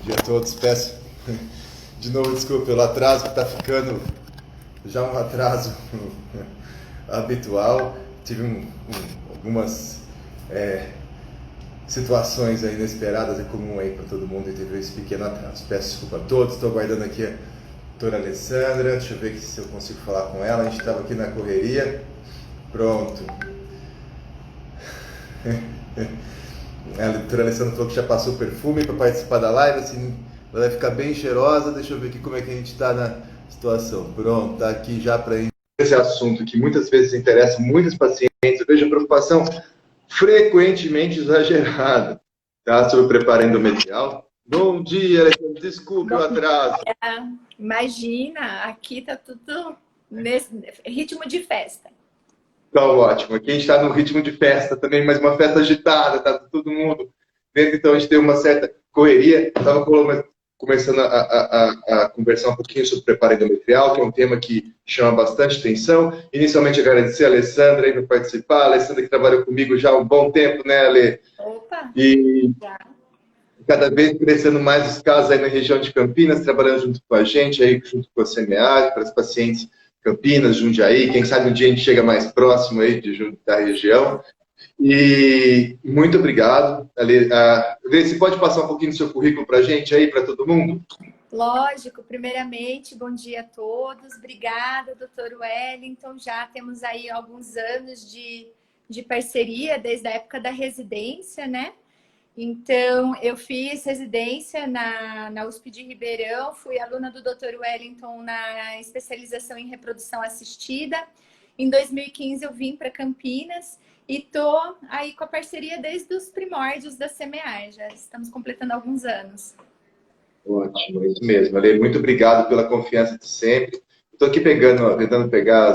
dia a todos. Peço de novo desculpa pelo atraso, que está ficando já um atraso habitual. Tive algumas situações aí inesperadas, é comum aí para todo mundo, e teve esse pequeno atraso. Peço desculpa a todos, estou aguardando aqui a doutora Alessandra, deixa eu ver se eu consigo falar com ela. A gente estava aqui na correria. Pronto. A doutora Alessandra falou que já passou o perfume para participar da live, assim, ela vai ficar bem cheirosa. Deixa eu ver aqui como é que a gente está na situação. Pronto, está aqui já para esse assunto que muitas vezes interessa muitos pacientes. Eu vejo a preocupação frequentemente exagerada, tá? Sobre o preparo endometrial. Bom dia, Alessandra, desculpe o atraso. Imagina, aqui tá tudo nesse ritmo de festa. Tá ótimo. Aqui a gente está no ritmo de festa também, mas uma festa agitada, tá todo mundo dentro, então a gente tem uma certa correria. Estava começando a conversar um pouquinho sobre preparo endometrial, que é um tema que chama bastante atenção. Inicialmente agradecer a Alessandra aí por participar, a Alessandra que trabalhou comigo já há um bom tempo, né, Ale? Opa! E já. Cada vez crescendo mais os casos aí na região de Campinas, trabalhando junto com a gente, aí junto com a CMA, para os pacientes Campinas, Jundiaí, quem sabe um dia a gente chega mais próximo aí da região. E muito obrigado. Ale, você pode passar um pouquinho do seu currículo para a gente aí, para todo mundo? Lógico. Primeiramente, bom dia a todos. Obrigada, doutor Wellington. Já temos aí alguns anos de parceria, desde a época da residência, né? Então, eu fiz residência na USP de Ribeirão, fui aluna do Dr. Wellington na especialização em reprodução assistida. Em 2015, eu vim para Campinas e estou aí com a parceria desde os primórdios da CMA. Já estamos completando alguns anos. Ótimo, é isso mesmo. Ale, muito obrigado pela confiança de sempre. Estou aqui tentando pegar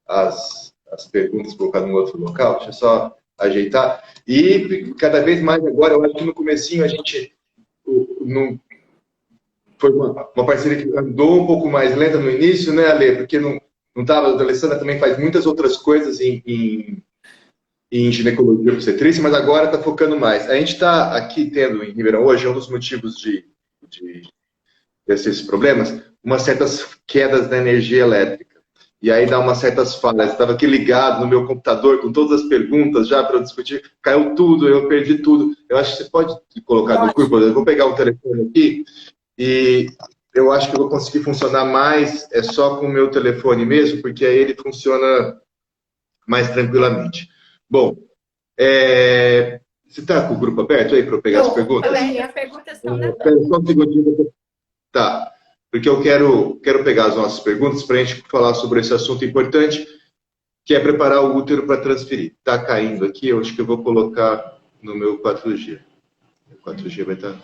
as perguntas e colocar num outro local. Deixa eu só ajeitar. E cada vez mais agora, eu acho que no comecinho a gente foi uma parceria que andou um pouco mais lenta no início, né, Ale? Porque não estava, a Alessandra também faz muitas outras coisas em ginecologia e obstetrícia, mas agora está focando mais. A gente está aqui tendo em Ribeirão hoje, um dos motivos desses problemas, umas certas quedas da energia elétrica. E aí dá umas certas falhas. Estava aqui ligado no meu computador com todas as perguntas já para eu discutir. Caiu tudo, eu perdi tudo. Eu acho que você pode colocar no grupo. Eu vou pegar o telefone aqui e eu acho que eu vou conseguir funcionar mais só com o meu telefone mesmo, porque aí ele funciona mais tranquilamente. Bom, você está com o grupo aberto aí para eu pegar as perguntas? As perguntas estão na Só um segundinho. Tá. Porque eu quero pegar as nossas perguntas para a gente falar sobre esse assunto importante, que é preparar o útero para transferir. Está caindo aqui, eu acho que eu vou colocar no meu 4G. O 4G vai estar...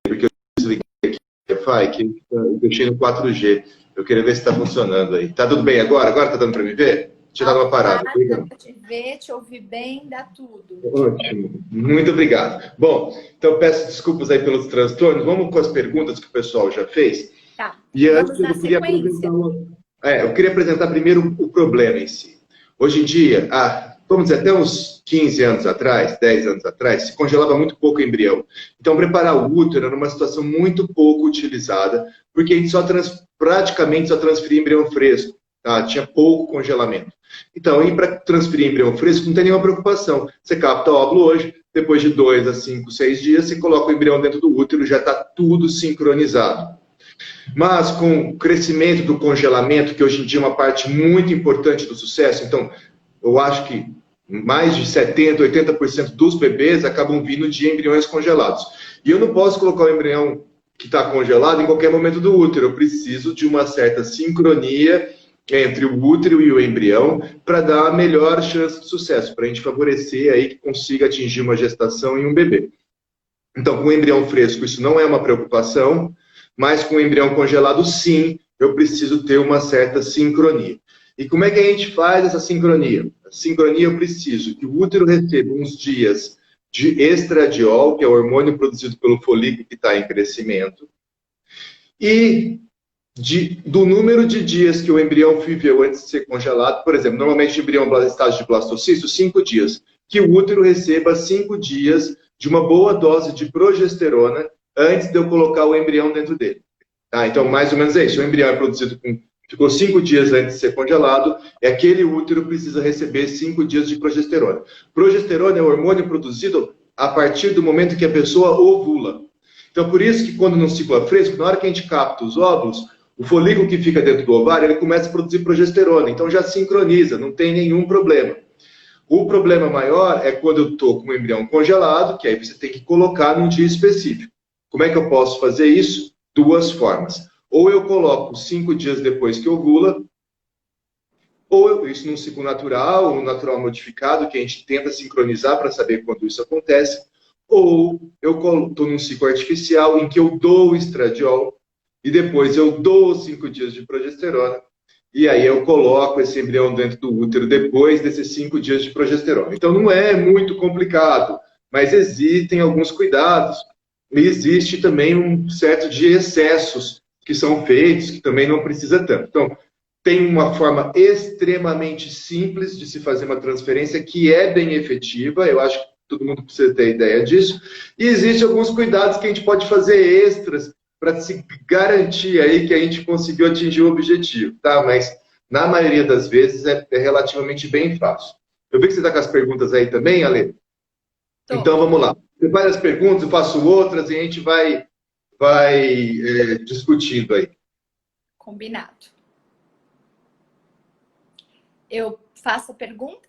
Porque eu desliguei aqui o Wi-Fi, que eu deixei no 4G. Eu queria ver se está funcionando aí. Tá tudo bem agora? Agora está dando para me ver? Tirar uma parada. Te ver, te ouvir bem, dá tudo. Ótimo. Muito obrigado. Bom, então peço desculpas aí pelos transtornos. Vamos com as perguntas que o pessoal já fez. Tá. E antes eu queria apresentar primeiro o problema em si. Hoje em dia, vamos dizer, até uns 15 anos atrás, 10 anos atrás, se congelava muito pouco o embrião. Então, preparar o útero era uma situação muito pouco utilizada, porque a gente praticamente só transferia embrião fresco. Tá? Tinha pouco congelamento. Então, ir para transferir embrião fresco não tem nenhuma preocupação. Você capta o óvulo hoje, depois de 2 a 5, 6 dias, você coloca o embrião dentro do útero, já está tudo sincronizado. Mas com o crescimento do congelamento, que hoje em dia é uma parte muito importante do sucesso, então eu acho que mais de 70%, 80% dos bebês acabam vindo de embriões congelados. E eu não posso colocar o embrião que está congelado em qualquer momento do útero. Eu preciso de uma certa sincronia entre o útero e o embrião para dar a melhor chance de sucesso, para a gente favorecer aí que consiga atingir uma gestação em um bebê. Então, com o embrião fresco, isso não é uma preocupação, mas com o embrião congelado, sim, eu preciso ter uma certa sincronia. E como é que a gente faz essa sincronia? A sincronia, eu preciso que o útero receba uns dias de estradiol, que é o hormônio produzido pelo folículo que está em crescimento, e do número de dias que o embrião viveu antes de ser congelado. Por exemplo, normalmente o embrião em estágio de blastocisto, 5 dias. Que o útero receba 5 dias de uma boa dose de progesterona antes de eu colocar o embrião dentro dele. Tá? Então, mais ou menos é isso. O embrião é produzido ficou 5 dias antes de ser congelado, e aquele útero precisa receber 5 dias de progesterona. Progesterona é o hormônio produzido a partir do momento que a pessoa ovula. Então, por isso que quando no ciclo é fresco, na hora que a gente capta os óvulos, o folículo que fica dentro do ovário, ele começa a produzir progesterona. Então, já sincroniza, não tem nenhum problema. O problema maior é quando eu estou com o embrião congelado, que aí você tem que colocar num dia específico. Como é que eu posso fazer isso? 2 formas. Ou eu coloco 5 dias depois que ovula, ou isso num ciclo natural, ou natural modificado, que a gente tenta sincronizar para saber quando isso acontece, ou eu estou num ciclo artificial em que eu dou o estradiol e depois eu dou 5 dias de progesterona, e aí eu coloco esse embrião dentro do útero depois desses 5 dias de progesterona. Então não é muito complicado, mas existem alguns cuidados, e existe também um certo de excessos que são feitos, que também não precisa tanto. Então, tem uma forma extremamente simples de se fazer uma transferência que é bem efetiva, eu acho que todo mundo precisa ter ideia disso, e existem alguns cuidados que a gente pode fazer extras para se garantir aí que a gente conseguiu atingir o objetivo, tá? Mas, na maioria das vezes, é relativamente bem fácil. Eu vi que você está com as perguntas aí também, Ale? Então, vamos lá. Tem várias perguntas, eu faço outras e a gente vai discutindo aí. Combinado. Eu faço a pergunta?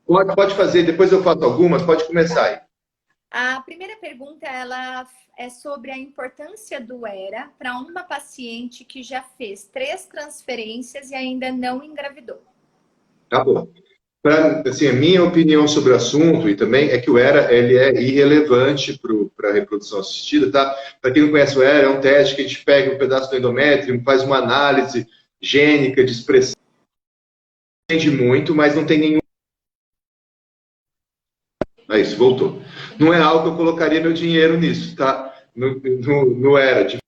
Pode fazer, depois eu faço algumas, pode começar aí. A primeira pergunta, ela é sobre a importância do ERA para uma paciente que já fez 3 transferências e ainda não engravidou. Tá bom. Assim, a minha opinião sobre o assunto e também é que o ERA ele é irrelevante para a reprodução assistida, tá? Para quem não conhece o ERA, é um teste que a gente pega um pedaço do endométrio, faz uma análise gênica de expressão, entende muito, mas não tem nenhum. É isso, voltou. Não é algo que eu colocaria meu dinheiro nisso, tá? No ERA, de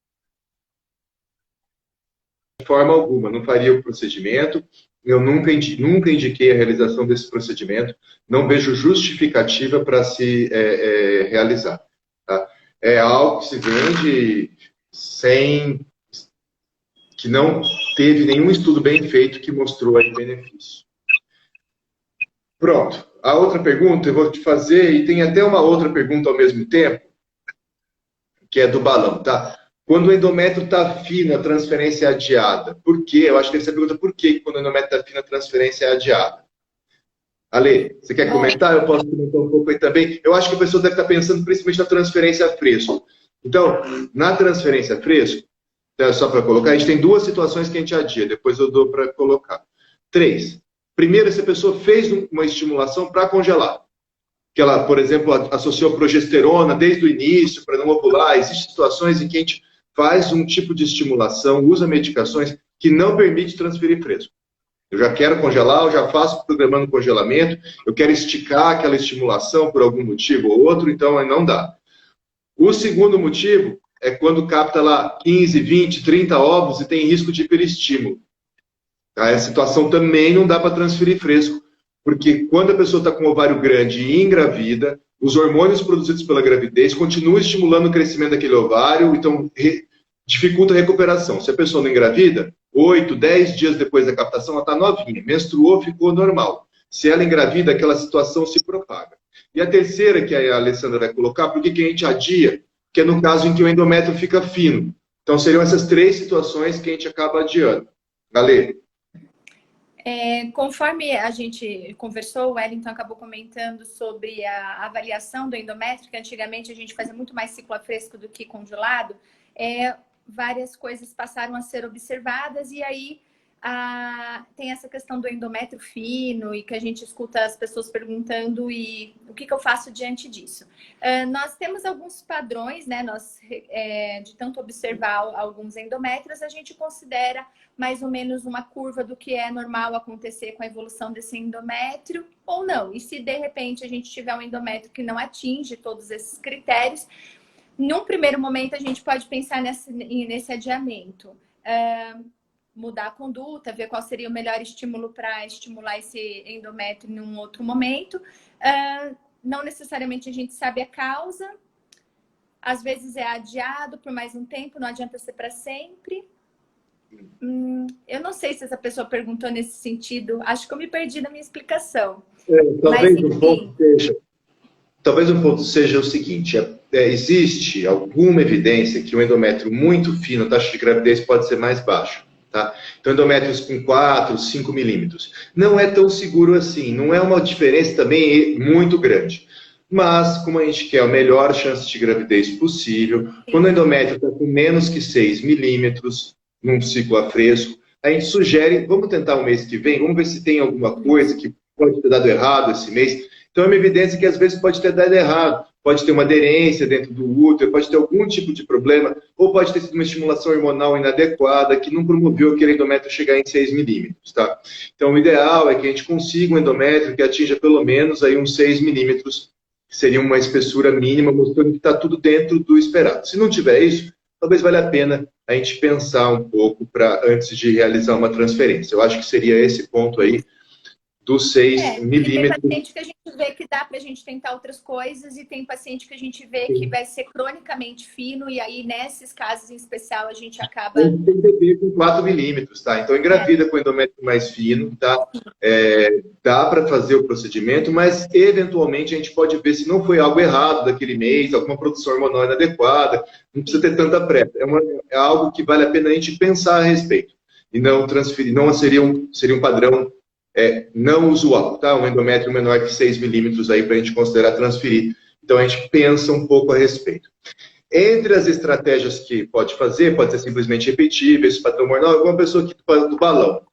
forma alguma, não faria o procedimento. Eu nunca indiquei a realização desse procedimento, não vejo justificativa para se realizar. Tá? É algo que se vende que não teve nenhum estudo bem feito que mostrou aí benefício. Pronto. A outra pergunta eu vou te fazer, e tem até uma outra pergunta ao mesmo tempo, que é do balão, tá? Quando o endométrio está fino, a transferência é adiada. Por quê? Eu acho que essa pergunta, por que quando o endométrio está fino, a transferência é adiada? Ale, você quer comentar? Eu posso comentar um pouco aí também. Eu acho que a pessoa deve estar pensando principalmente na transferência a fresco. Então, na transferência a fresco, só para colocar, a gente tem 2 situações que a gente adia, depois eu dou para colocar. 3. Primeiro, se a pessoa fez uma estimulação para congelar, que ela, por exemplo, associou progesterona desde o início para não ovular. Existem situações em que a gente faz um tipo de estimulação, usa medicações que não permite transferir fresco. Eu já quero congelar, eu já faço programando congelamento, eu quero esticar aquela estimulação por algum motivo ou outro, então não dá. O segundo motivo é quando capta lá 15, 20, 30 ovos e tem risco de hiperestímulo. Tá? Essa situação também não dá para transferir fresco, porque quando a pessoa está com o ovário grande e engravida, os hormônios produzidos pela gravidez continuam estimulando o crescimento daquele ovário, então dificulta a recuperação. Se a pessoa não engravida, 8, 10 dias depois da captação, ela está novinha, menstruou, ficou normal. Se ela engravida, aquela situação se propaga. E a terceira, que a Alessandra vai colocar, por que a gente adia? Que é no caso em que o endométrio fica fino. Então, seriam essas 3 situações que a gente acaba adiando. Ale? Conforme a gente conversou, o Wellington acabou comentando sobre a avaliação do endométrio, que antigamente a gente fazia muito mais ciclo a fresco do que congelado. Várias coisas passaram a ser observadas e aí tem essa questão do endométrio fino e que a gente escuta as pessoas perguntando e o que eu faço diante disso. Nós temos alguns padrões, né? De tanto observar alguns endométrios, a gente considera mais ou menos uma curva do que é normal acontecer com a evolução desse endométrio ou não. E se de repente a gente tiver um endométrio que não atinge todos esses critérios, num primeiro momento a gente pode pensar nesse adiamento. Mudar a conduta, ver qual seria o melhor estímulo para estimular esse endométrio em um outro momento. Não necessariamente a gente sabe a causa. Às vezes é adiado por mais um tempo, não adianta ser para sempre. Eu não sei se essa pessoa perguntou nesse sentido. Acho que eu me perdi na minha explicação. Talvez um ponto seja o seguinte, existe alguma evidência que o endométrio muito fino, a taxa de gravidez pode ser mais baixa. Tá? Então, endométrios com 4, 5 milímetros. Não é tão seguro assim, não é uma diferença também muito grande. Mas, como a gente quer a melhor chance de gravidez possível, quando o endométrio está com menos que 6 milímetros, num ciclo a fresco, a gente sugere, vamos tentar o mês que vem, vamos ver se tem alguma coisa que pode ter dado errado esse mês. Então, é uma evidência que às vezes pode ter dado errado. Pode ter uma aderência dentro do útero, pode ter algum tipo de problema, ou pode ter sido uma estimulação hormonal inadequada que não promoveu aquele endométrio chegar em 6 milímetros, tá? Então, o ideal é que a gente consiga um endométrio que atinja pelo menos aí uns 6 milímetros, que seria uma espessura mínima, mostrando que está tudo dentro do esperado. Se não tiver isso, talvez valha a pena a gente pensar um pouco antes de realizar uma transferência. Eu acho que seria esse ponto aí, dos 6 milímetros. Tem paciente que a gente vê que dá para a gente tentar outras coisas e tem paciente que a gente vê que vai ser cronicamente fino e aí, nesses casos em especial, a gente acaba... Tem bebê com 4 milímetros, tá? Então, engravida com endométrio mais fino, tá? Dá para fazer o procedimento, mas, eventualmente, a gente pode ver se não foi algo errado daquele mês, alguma produção hormonal inadequada, não precisa ter tanta pressa. É algo que vale a pena a gente pensar a respeito e não transferir, não seria um padrão não usual, tá? Um endométrio menor que 6 milímetros aí para a gente considerar transferir. Então, a gente pensa um pouco a respeito. Entre as estratégias que pode fazer, pode ser simplesmente repetível, esse padrão hormonal, alguma pessoa que fala do balão.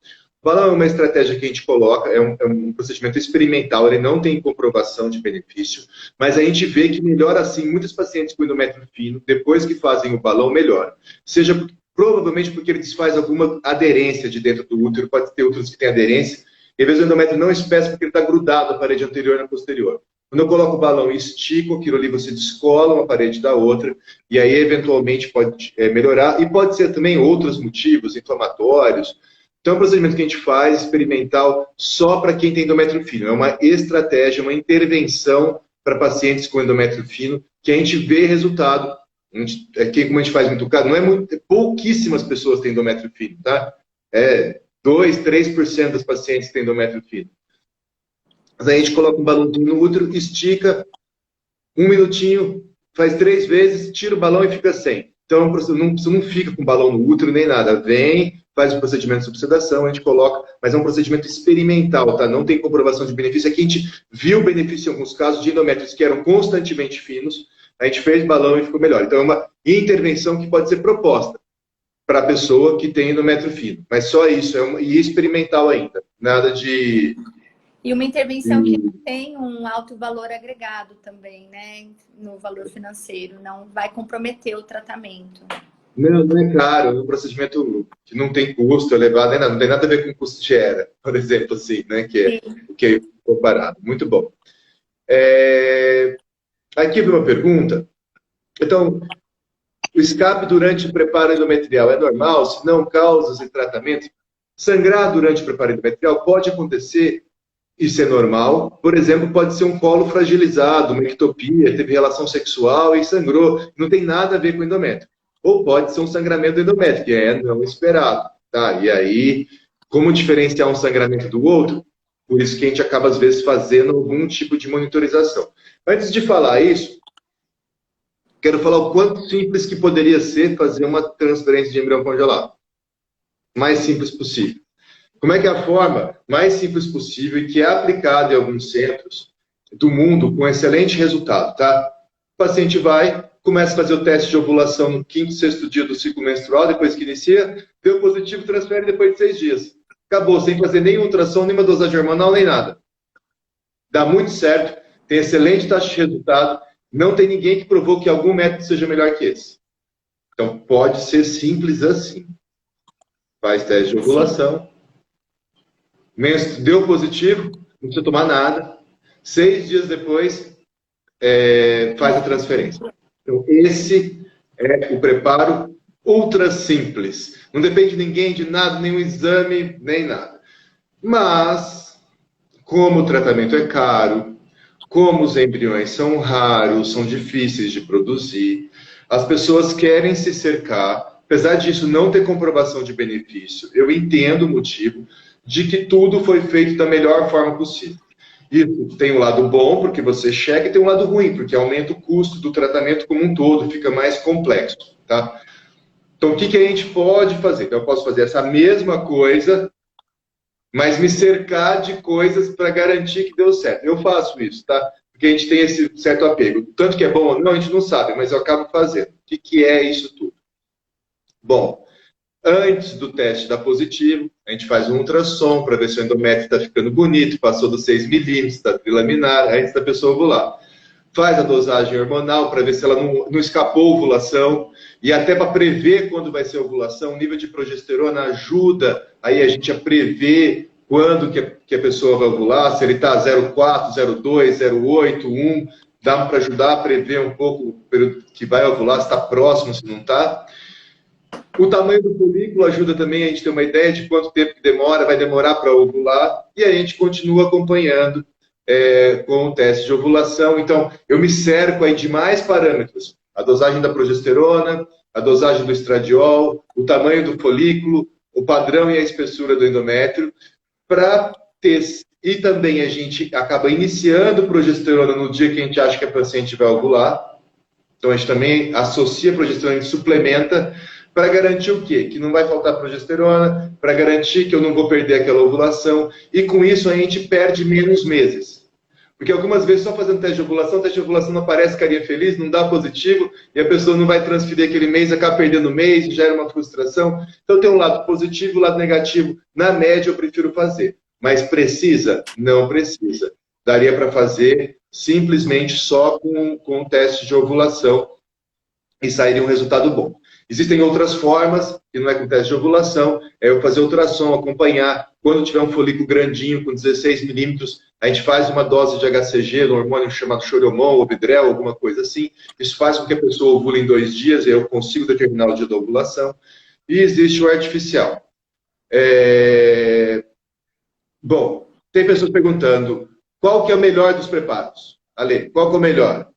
O balão é uma estratégia que a gente coloca, é um procedimento experimental, ele não tem comprovação de benefício, mas a gente vê que melhora assim, muitos pacientes com endométrio fino, depois que fazem o balão, melhora. Seja provavelmente porque ele desfaz alguma aderência de dentro do útero, pode ter úteros que têm aderência, e às vezes o endométrio não espessa porque ele está grudado à parede anterior e na posterior. Quando eu coloco o balão e estico aquilo ali, você descola uma parede da outra, e aí eventualmente pode melhorar, e pode ser também outros motivos inflamatórios. Então é um procedimento que a gente faz, experimental, só para quem tem endométrio fino. É uma estratégia, uma intervenção para pacientes com endométrio fino, que a gente vê resultado. Como a gente faz muito caro, pouquíssimas pessoas têm endométrio fino, tá? 2, 3% das pacientes têm endométrio fino. Mas aí a gente coloca um balãozinho no útero, estica, 1 minutinho, faz 3 vezes, tira o balão e fica sem. Então, você não fica com balão no útero nem nada. Vem, faz o procedimento de subsedação, a gente coloca, mas é um procedimento experimental, tá? Não tem comprovação de benefício. Aqui a gente viu benefício em alguns casos de endométrios que eram constantemente finos, a gente fez balão e ficou melhor. Então, é uma intervenção que pode ser proposta para a pessoa que tem endométrio fino. Mas só isso, e experimental ainda. Nada de... E uma intervenção que não tem um alto valor agregado também, né? No valor financeiro. Não vai comprometer o tratamento. Não é caro. É um procedimento que não tem custo elevado, não tem nada a ver com custo de era, por exemplo, assim, né? Que é comparado. Muito bom. Aqui vem uma pergunta. Então, o escape durante o preparo endometrial é normal? Se não, causas e tratamento? Sangrar durante o preparo endometrial pode acontecer, isso é normal. Por exemplo, pode ser um colo fragilizado, uma ectopia, teve relação sexual e sangrou. Não tem nada a ver com endométrio. Ou pode ser um sangramento endométrio, que é não esperado. Tá? E aí, como diferenciar um sangramento do outro? Por isso que a gente acaba, às vezes, fazendo algum tipo de monitorização. Antes de falar isso, quero falar o quanto simples que poderia ser fazer uma transferência de embrião congelado. Mais simples possível. Como é que é a forma mais simples possível e que é aplicada em alguns centros do mundo com excelente resultado, tá? O paciente vai, começa a fazer o teste de ovulação no 5º, 6º dia do ciclo menstrual, depois que inicia, deu positivo, transfere depois de 6 dias. Acabou, sem fazer nem ultrassom, nem uma dosagem hormonal, nem nada. Dá muito certo, tem excelente taxa de resultado, não tem ninguém que provou que algum método seja melhor que esse. Então, pode ser simples assim. Faz teste de ovulação, deu positivo, não precisa tomar nada. 6 dias depois, faz a transferência. Então, esse é o preparo ultra simples. Não depende de ninguém, de nada, nenhum exame, nem nada. Mas, como o tratamento é caro, como os embriões são raros, são difíceis de produzir, as pessoas querem se cercar, apesar disso não ter comprovação de benefício, eu entendo o motivo de que tudo foi feito da melhor forma possível. Isso tem um lado bom, porque você checa, e tem um lado ruim, porque aumenta o custo do tratamento como um todo, fica mais complexo, tá? Então, o que a gente pode fazer? Então, eu posso fazer essa mesma coisa, mas me cercar de coisas para garantir que deu certo. Eu faço isso, tá? Porque a gente tem esse certo apego. Tanto que é bom ou não, a gente não sabe, mas eu acabo fazendo. O que é isso tudo? Bom, antes do teste dar positivo, a gente faz um ultrassom para ver se o endométrio está ficando bonito, passou dos 6 milímetros, está trilaminar, antes da pessoa ovular. Faz a dosagem hormonal para ver se ela não escapou a ovulação e até para prever quando vai ser a ovulação, o nível de progesterona ajuda aí a gente a prever quando que a pessoa vai ovular, se ele está 0,4, 0,2, 0,8, 1, dá para ajudar a prever um pouco o período que vai ovular, se está próximo, se não está. O tamanho do folículo ajuda também a gente ter uma ideia de quanto tempo que demora, vai demorar para ovular, e a gente continua acompanhando com o teste de ovulação. Então, eu me cerco aí de mais parâmetros. A dosagem da progesterona, a dosagem do estradiol, o tamanho do folículo, o padrão e a espessura do endométrio, para ter... E também a gente acaba iniciando progesterona no dia que a gente acha que a paciente vai ovular. Então, a gente também associa a progesterona, a gente suplementa para garantir o quê? Que não vai faltar progesterona, para garantir que eu não vou perder aquela ovulação, e com isso a gente perde menos meses. Porque algumas vezes só fazendo teste de ovulação não aparece carinha feliz, não dá positivo, e a pessoa não vai transferir aquele mês, acaba perdendo o mês, gera uma frustração. Então tem um lado positivo, um lado negativo. Na média eu prefiro fazer. Mas precisa? Não precisa. Daria para fazer simplesmente só com o teste de ovulação e sairia um resultado bom. Existem outras formas, que não é com teste de ovulação, é eu fazer ultrassom, acompanhar. Quando tiver um folículo grandinho, com 16 milímetros, a gente faz uma dose de HCG, um hormônio chamado choromon, ou Obidrel, alguma coisa assim. Isso faz com que a pessoa ovule em 2 dias, e eu consigo determinar o dia da ovulação. E existe o artificial. Bom, tem pessoas perguntando, qual que é o melhor dos preparos? Ale, qual que é o melhor?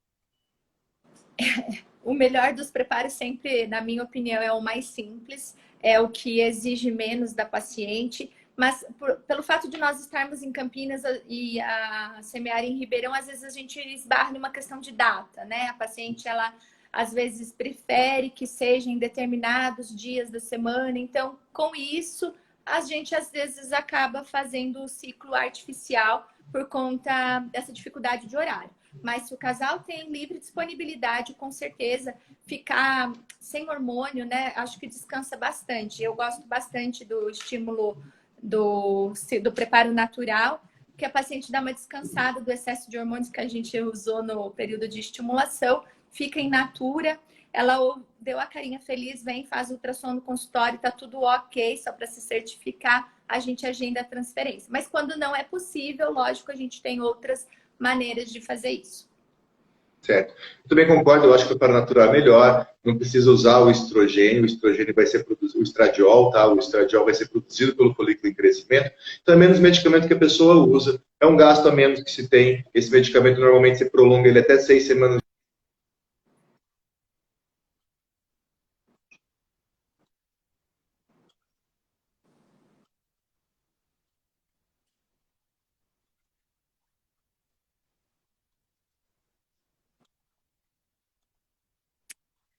O melhor dos preparos sempre, na minha opinião, é o mais simples, é o que exige menos da paciente, mas pelo fato de nós estarmos em Campinas e a semear em Ribeirão, às vezes a gente esbarra numa questão de data, né? A paciente, ela às vezes prefere que seja em determinados dias da semana, então com isso a gente às vezes acaba fazendo o ciclo artificial por conta dessa dificuldade de horário. Mas se o casal tem livre disponibilidade, com certeza, ficar sem hormônio, né? Acho que descansa bastante. Eu gosto bastante do estímulo do preparo natural, que a paciente dá uma descansada do excesso de hormônios que a gente usou no período de estimulação, fica em natura. Ela deu a carinha feliz, vem, faz ultrassom no consultório, tá tudo ok, só para se certificar, a gente agenda a transferência. Mas quando não é possível, lógico, a gente tem outras maneiras de fazer isso. Certo. Eu também concordo, eu acho que o preparo natural é melhor, não precisa usar o estrogênio vai ser produzido, o estradiol, tá? O estradiol vai ser produzido pelo folículo em crescimento, então é menos medicamento que a pessoa usa, é um gasto a menos que se tem, esse medicamento normalmente se prolonga ele até 6 semanas.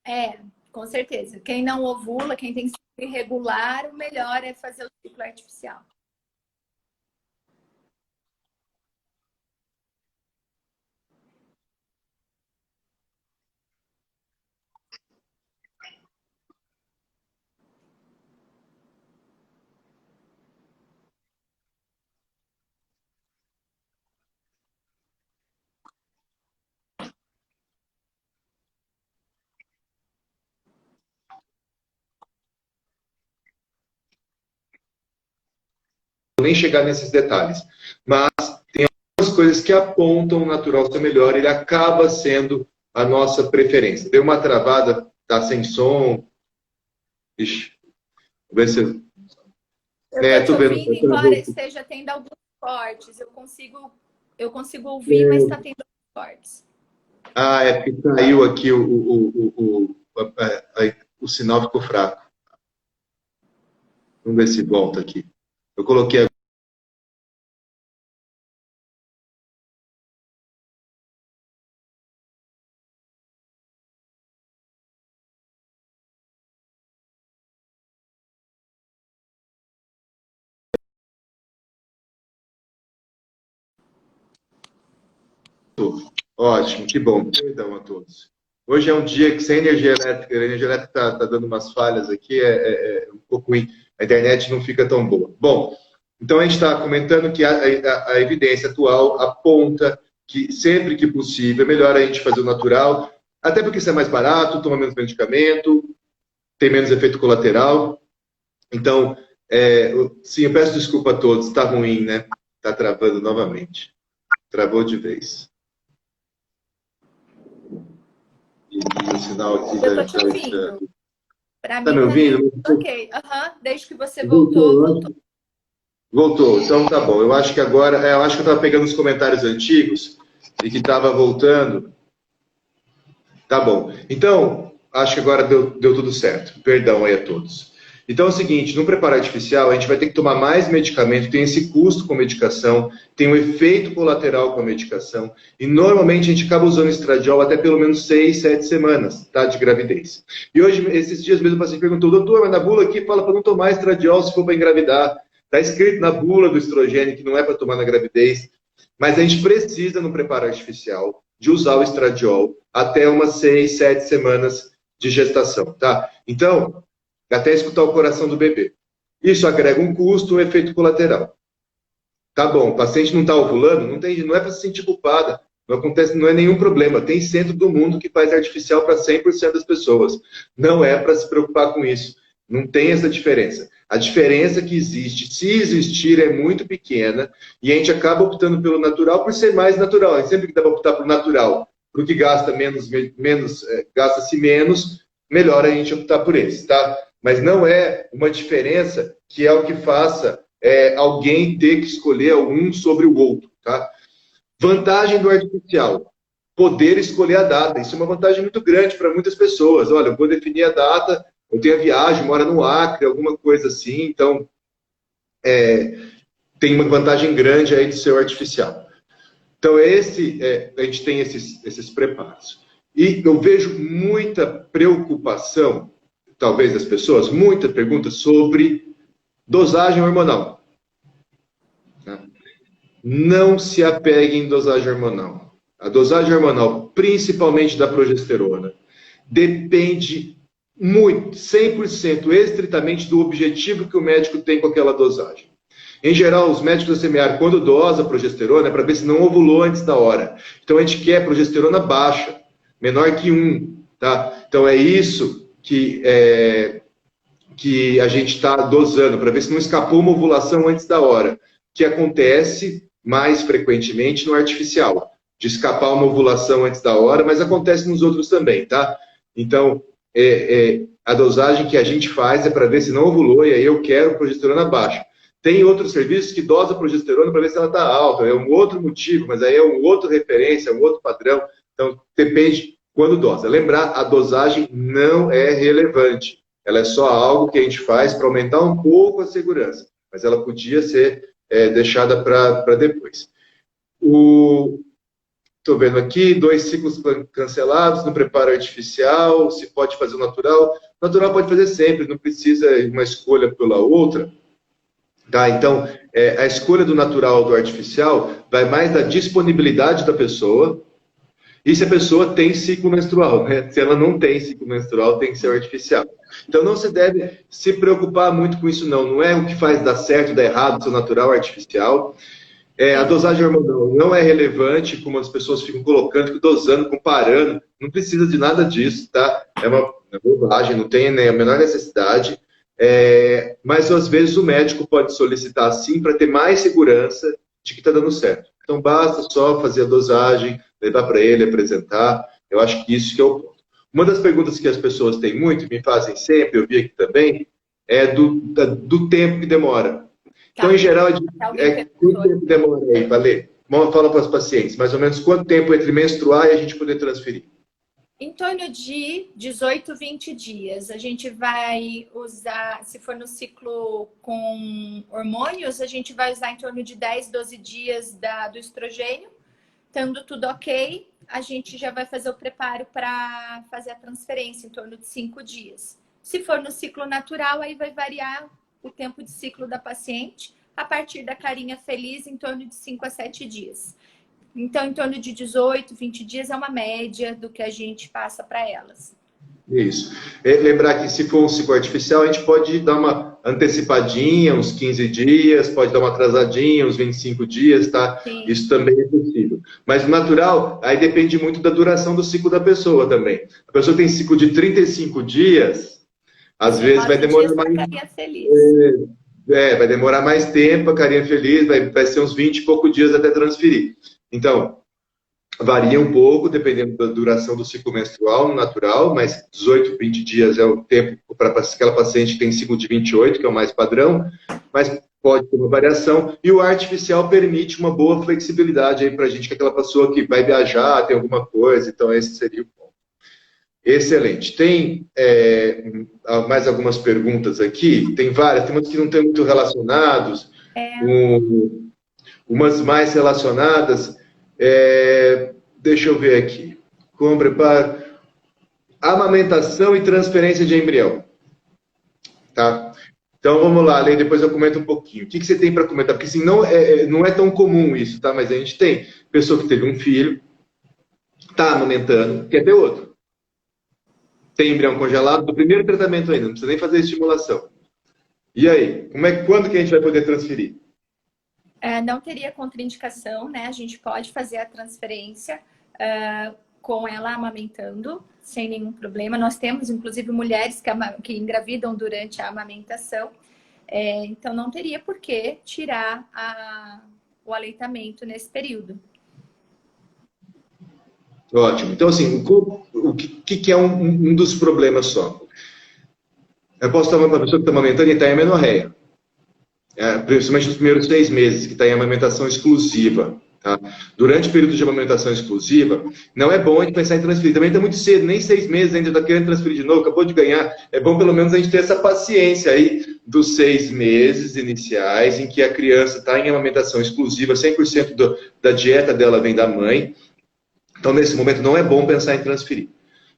É, com certeza. Quem não ovula, quem tem ciclo irregular, o melhor é fazer o ciclo artificial. nem chegar nesses detalhes. Mas tem algumas coisas que apontam o natural ser melhor, ele acaba sendo a nossa preferência. Deu uma travada, tá sem som. Ixi, vou ver se... Eu tô te ouvindo, embora esteja tendo alguns cortes. Eu consigo ouvir, mas está tendo alguns cortes. Ah, é porque caiu aqui o sinal ficou fraco. Vamos ver se volta aqui. Eu coloquei. Ótimo, que bom. Perdão a todos. Hoje é um dia que sem energia elétrica está dando umas falhas aqui, é um pouco ruim. A internet não fica tão boa. Bom, então a gente está comentando que a evidência atual aponta que sempre que possível é melhor a gente fazer o natural, até porque isso é mais barato, toma menos medicamento, tem menos efeito colateral. Então, sim, eu peço desculpa a todos, está ruim, né? Está travando novamente. Travou de vez. E o sinal aqui eu estou te ouvindo. Para mim, tá me ouvindo? Ok, desde que você voltou. Voltou, então tá bom. Eu acho que agora, eu acho que eu estava pegando os comentários antigos e que estava voltando. Tá bom. Então, acho que agora deu tudo certo. Perdão aí a todos. Então é o seguinte, no preparo artificial, a gente vai ter que tomar mais medicamento, tem esse custo com medicação, tem um efeito colateral com a medicação, e normalmente a gente acaba usando estradiol até pelo menos 6, 7 semanas, tá, de gravidez. E hoje, esses dias mesmo, o paciente perguntou, doutor, mas na bula aqui fala para não tomar estradiol se for para engravidar. Está escrito na bula do estrogênio que não é para tomar na gravidez, mas a gente precisa, no preparo artificial, de usar o estradiol até umas 6, 7 semanas de gestação, tá? Então, até escutar o coração do bebê. Isso agrega um custo, um efeito colateral. Tá bom, o paciente não está ovulando, não é para se sentir culpada, não acontece, não é nenhum problema. Tem centro do mundo que faz artificial para 100% das pessoas. Não é para se preocupar com isso. Não tem essa diferença. A diferença que existe, se existir, é muito pequena e a gente acaba optando pelo natural por ser mais natural. A gente sempre que dá para optar pelo natural, porque gasta gasta-se menos, melhor a gente optar por esse, tá? Mas não é uma diferença que é o que faça alguém ter que escolher um sobre o outro, tá? Vantagem do artificial, poder escolher a data. Isso é uma vantagem muito grande para muitas pessoas. Olha, eu vou definir a data, eu tenho a viagem, moro no Acre, alguma coisa assim, então tem uma vantagem grande aí do seu artificial. Então, a gente tem esses preparos. E eu vejo muita preocupação, talvez das pessoas, muita pergunta sobre dosagem hormonal. Não se apeguem em dosagem hormonal. A dosagem hormonal, principalmente da progesterona, depende muito, 100%, estritamente do objetivo que o médico tem com aquela dosagem. Em geral, os médicos da CMR, quando dosa a progesterona, é para ver se não ovulou antes da hora. Então, a gente quer progesterona baixa, menor que 1. Tá? Então, é isso que a gente está dosando, para ver se não escapou uma ovulação antes da hora, que acontece mais frequentemente no artificial, de escapar uma ovulação antes da hora, mas acontece nos outros também, tá? Então, a dosagem que a gente faz é para ver se não ovulou, e aí eu quero progesterona baixa. Tem outros serviços que dosam a progesterona para ver se ela está alta, é um outro motivo, mas aí é um outro referência, um outro padrão, então depende quando dosa. Lembrar, a dosagem não é relevante. Ela é só algo que a gente faz para aumentar um pouco a segurança, mas ela podia ser deixada para depois. Estou vendo aqui, 2 ciclos cancelados no preparo artificial, se pode fazer o natural. O natural pode fazer sempre, não precisa uma escolha pela outra. Tá? Então, a escolha do natural ou do artificial vai mais da disponibilidade da pessoa, e se a pessoa tem ciclo menstrual, né? Se ela não tem ciclo menstrual, tem que ser artificial. Então não se deve se preocupar muito com isso, não. Não é o que faz dar certo ou dar errado, seu natural ou artificial. A dosagem hormonal não é relevante, como as pessoas ficam colocando, dosando, comparando. Não precisa de nada disso, tá? É uma bobagem, não tem nem a menor necessidade. Mas às vezes o médico pode solicitar sim para ter mais segurança de que está dando certo. Então basta só fazer a dosagem, levar para ele, apresentar. Eu acho que isso que é o ponto. Uma das perguntas que as pessoas têm muito, me fazem sempre, eu vi aqui também, é do tempo que demora. Então, em geral, quanto tempo demora aí, Valê? Fala para os pacientes, mais ou menos quanto tempo entre menstruar e a gente poder transferir? Em torno de 18, 20 dias. A gente vai usar, se for no ciclo com hormônios, a gente vai usar em torno de 10, 12 dias do estrogênio. Estando tudo ok, a gente já vai fazer o preparo para fazer a transferência em torno de 5 dias. Se for no ciclo natural, aí vai variar o tempo de ciclo da paciente, a partir da carinha feliz, em torno de 5 a 7 dias. Então, em torno de 18, 20 dias é uma média do que a gente passa para elas. Isso. Lembrar que se for um ciclo artificial, a gente pode dar uma antecipadinha, uns 15 dias, pode dar uma atrasadinha, uns 25 dias, tá? Sim. Isso também é possível. Mas o natural, aí depende muito da duração do ciclo da pessoa também. A pessoa tem ciclo de 35 dias, às vezes vai demorar mais... Carinha feliz. Vai demorar mais tempo, a carinha feliz, vai ser uns 20 e poucos dias até transferir. Então, varia um pouco, dependendo da duração do ciclo menstrual, no natural, mas 18, 20 dias é o tempo para aquela paciente que tem ciclo de 28, que é o mais padrão, mas pode ter uma variação. E o artificial permite uma boa flexibilidade aí para a gente, que é aquela pessoa que vai viajar, tem alguma coisa, então esse seria o ponto. Excelente. Tem mais algumas perguntas aqui, tem várias, tem umas que não estão muito relacionadas, umas mais relacionadas. Deixa eu ver aqui. Como preparo? Amamentação e transferência de embrião. Tá? Então vamos lá, Lei, depois eu comento um pouquinho. O que você tem para comentar? Porque assim, não é tão comum isso, tá? Mas a gente tem pessoa que teve um filho, tá amamentando, quer ter outro. Tem embrião congelado do primeiro tratamento ainda, não precisa nem fazer estimulação. E aí? Quando que a gente vai poder transferir? Não teria contraindicação, né? A gente pode fazer a transferência com ela amamentando, sem nenhum problema. Nós temos, inclusive, mulheres que engravidam durante a amamentação. Então, não teria por que tirar o aleitamento nesse período. Ótimo. Então, assim, o que é um dos problemas só? Eu posso estar uma pessoa que está amamentando e está em amenorreia. Principalmente nos primeiros 6 meses, que está em amamentação exclusiva. Tá? Durante o período de amamentação exclusiva, não é bom a gente pensar em transferir. Também está muito cedo, nem 6 meses ainda está querendo transferir de novo, acabou de ganhar. É bom pelo menos a gente ter essa paciência aí dos 6 meses iniciais, em que a criança está em amamentação exclusiva, 100% da dieta dela vem da mãe. Então, nesse momento, não é bom pensar em transferir.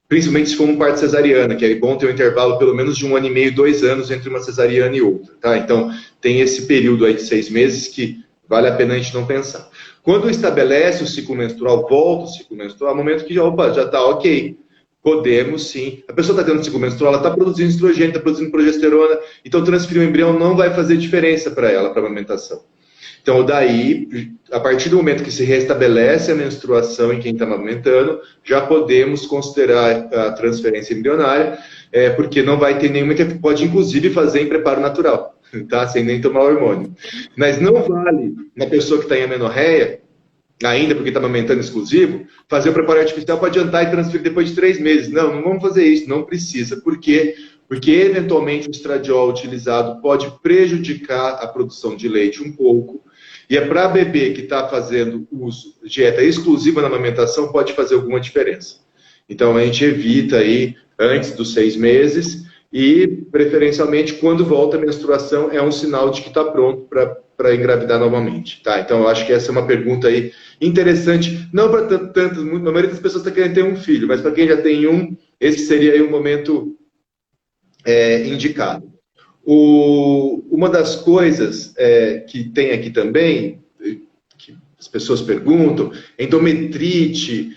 Principalmente se for um parto cesariana, que é bom ter um intervalo pelo menos de 1 ano e meio, 2 anos entre uma cesariana e outra. Tá? Então, tem esse período aí de 6 meses que vale a pena a gente não pensar. Quando estabelece o ciclo menstrual, volta o ciclo menstrual, é o momento que já está ok. Podemos sim. A pessoa está tendo ciclo menstrual, ela está produzindo estrogênio, está produzindo progesterona, então transferir o embrião não vai fazer diferença para ela, para a amamentação. Então, daí, a partir do momento que se restabelece a menstruação em quem está amamentando, já podemos considerar a transferência embrionária, porque não vai ter nenhuma... Pode, inclusive, fazer em preparo natural, tá? Sem nem tomar hormônio. Mas não vale, na pessoa que está em amenorreia, ainda porque está amamentando exclusivo, fazer o preparo artificial para adiantar e transferir depois de 3 meses. Não vamos fazer isso, não precisa. Por quê? Porque, eventualmente, o estradiol utilizado pode prejudicar a produção de leite um pouco. E para bebê que está fazendo uso de dieta exclusiva na amamentação, pode fazer alguma diferença. Então, a gente evita aí antes dos 6 meses e, preferencialmente, quando volta a menstruação, é um sinal de que está pronto para engravidar novamente. Tá? Então, eu acho que essa é uma pergunta aí interessante, não para tantas, a maioria das pessoas está querendo ter um filho, mas para quem já tem um, esse seria aí um momento indicado. Uma das coisas que tem aqui também, que as pessoas perguntam, endometrite,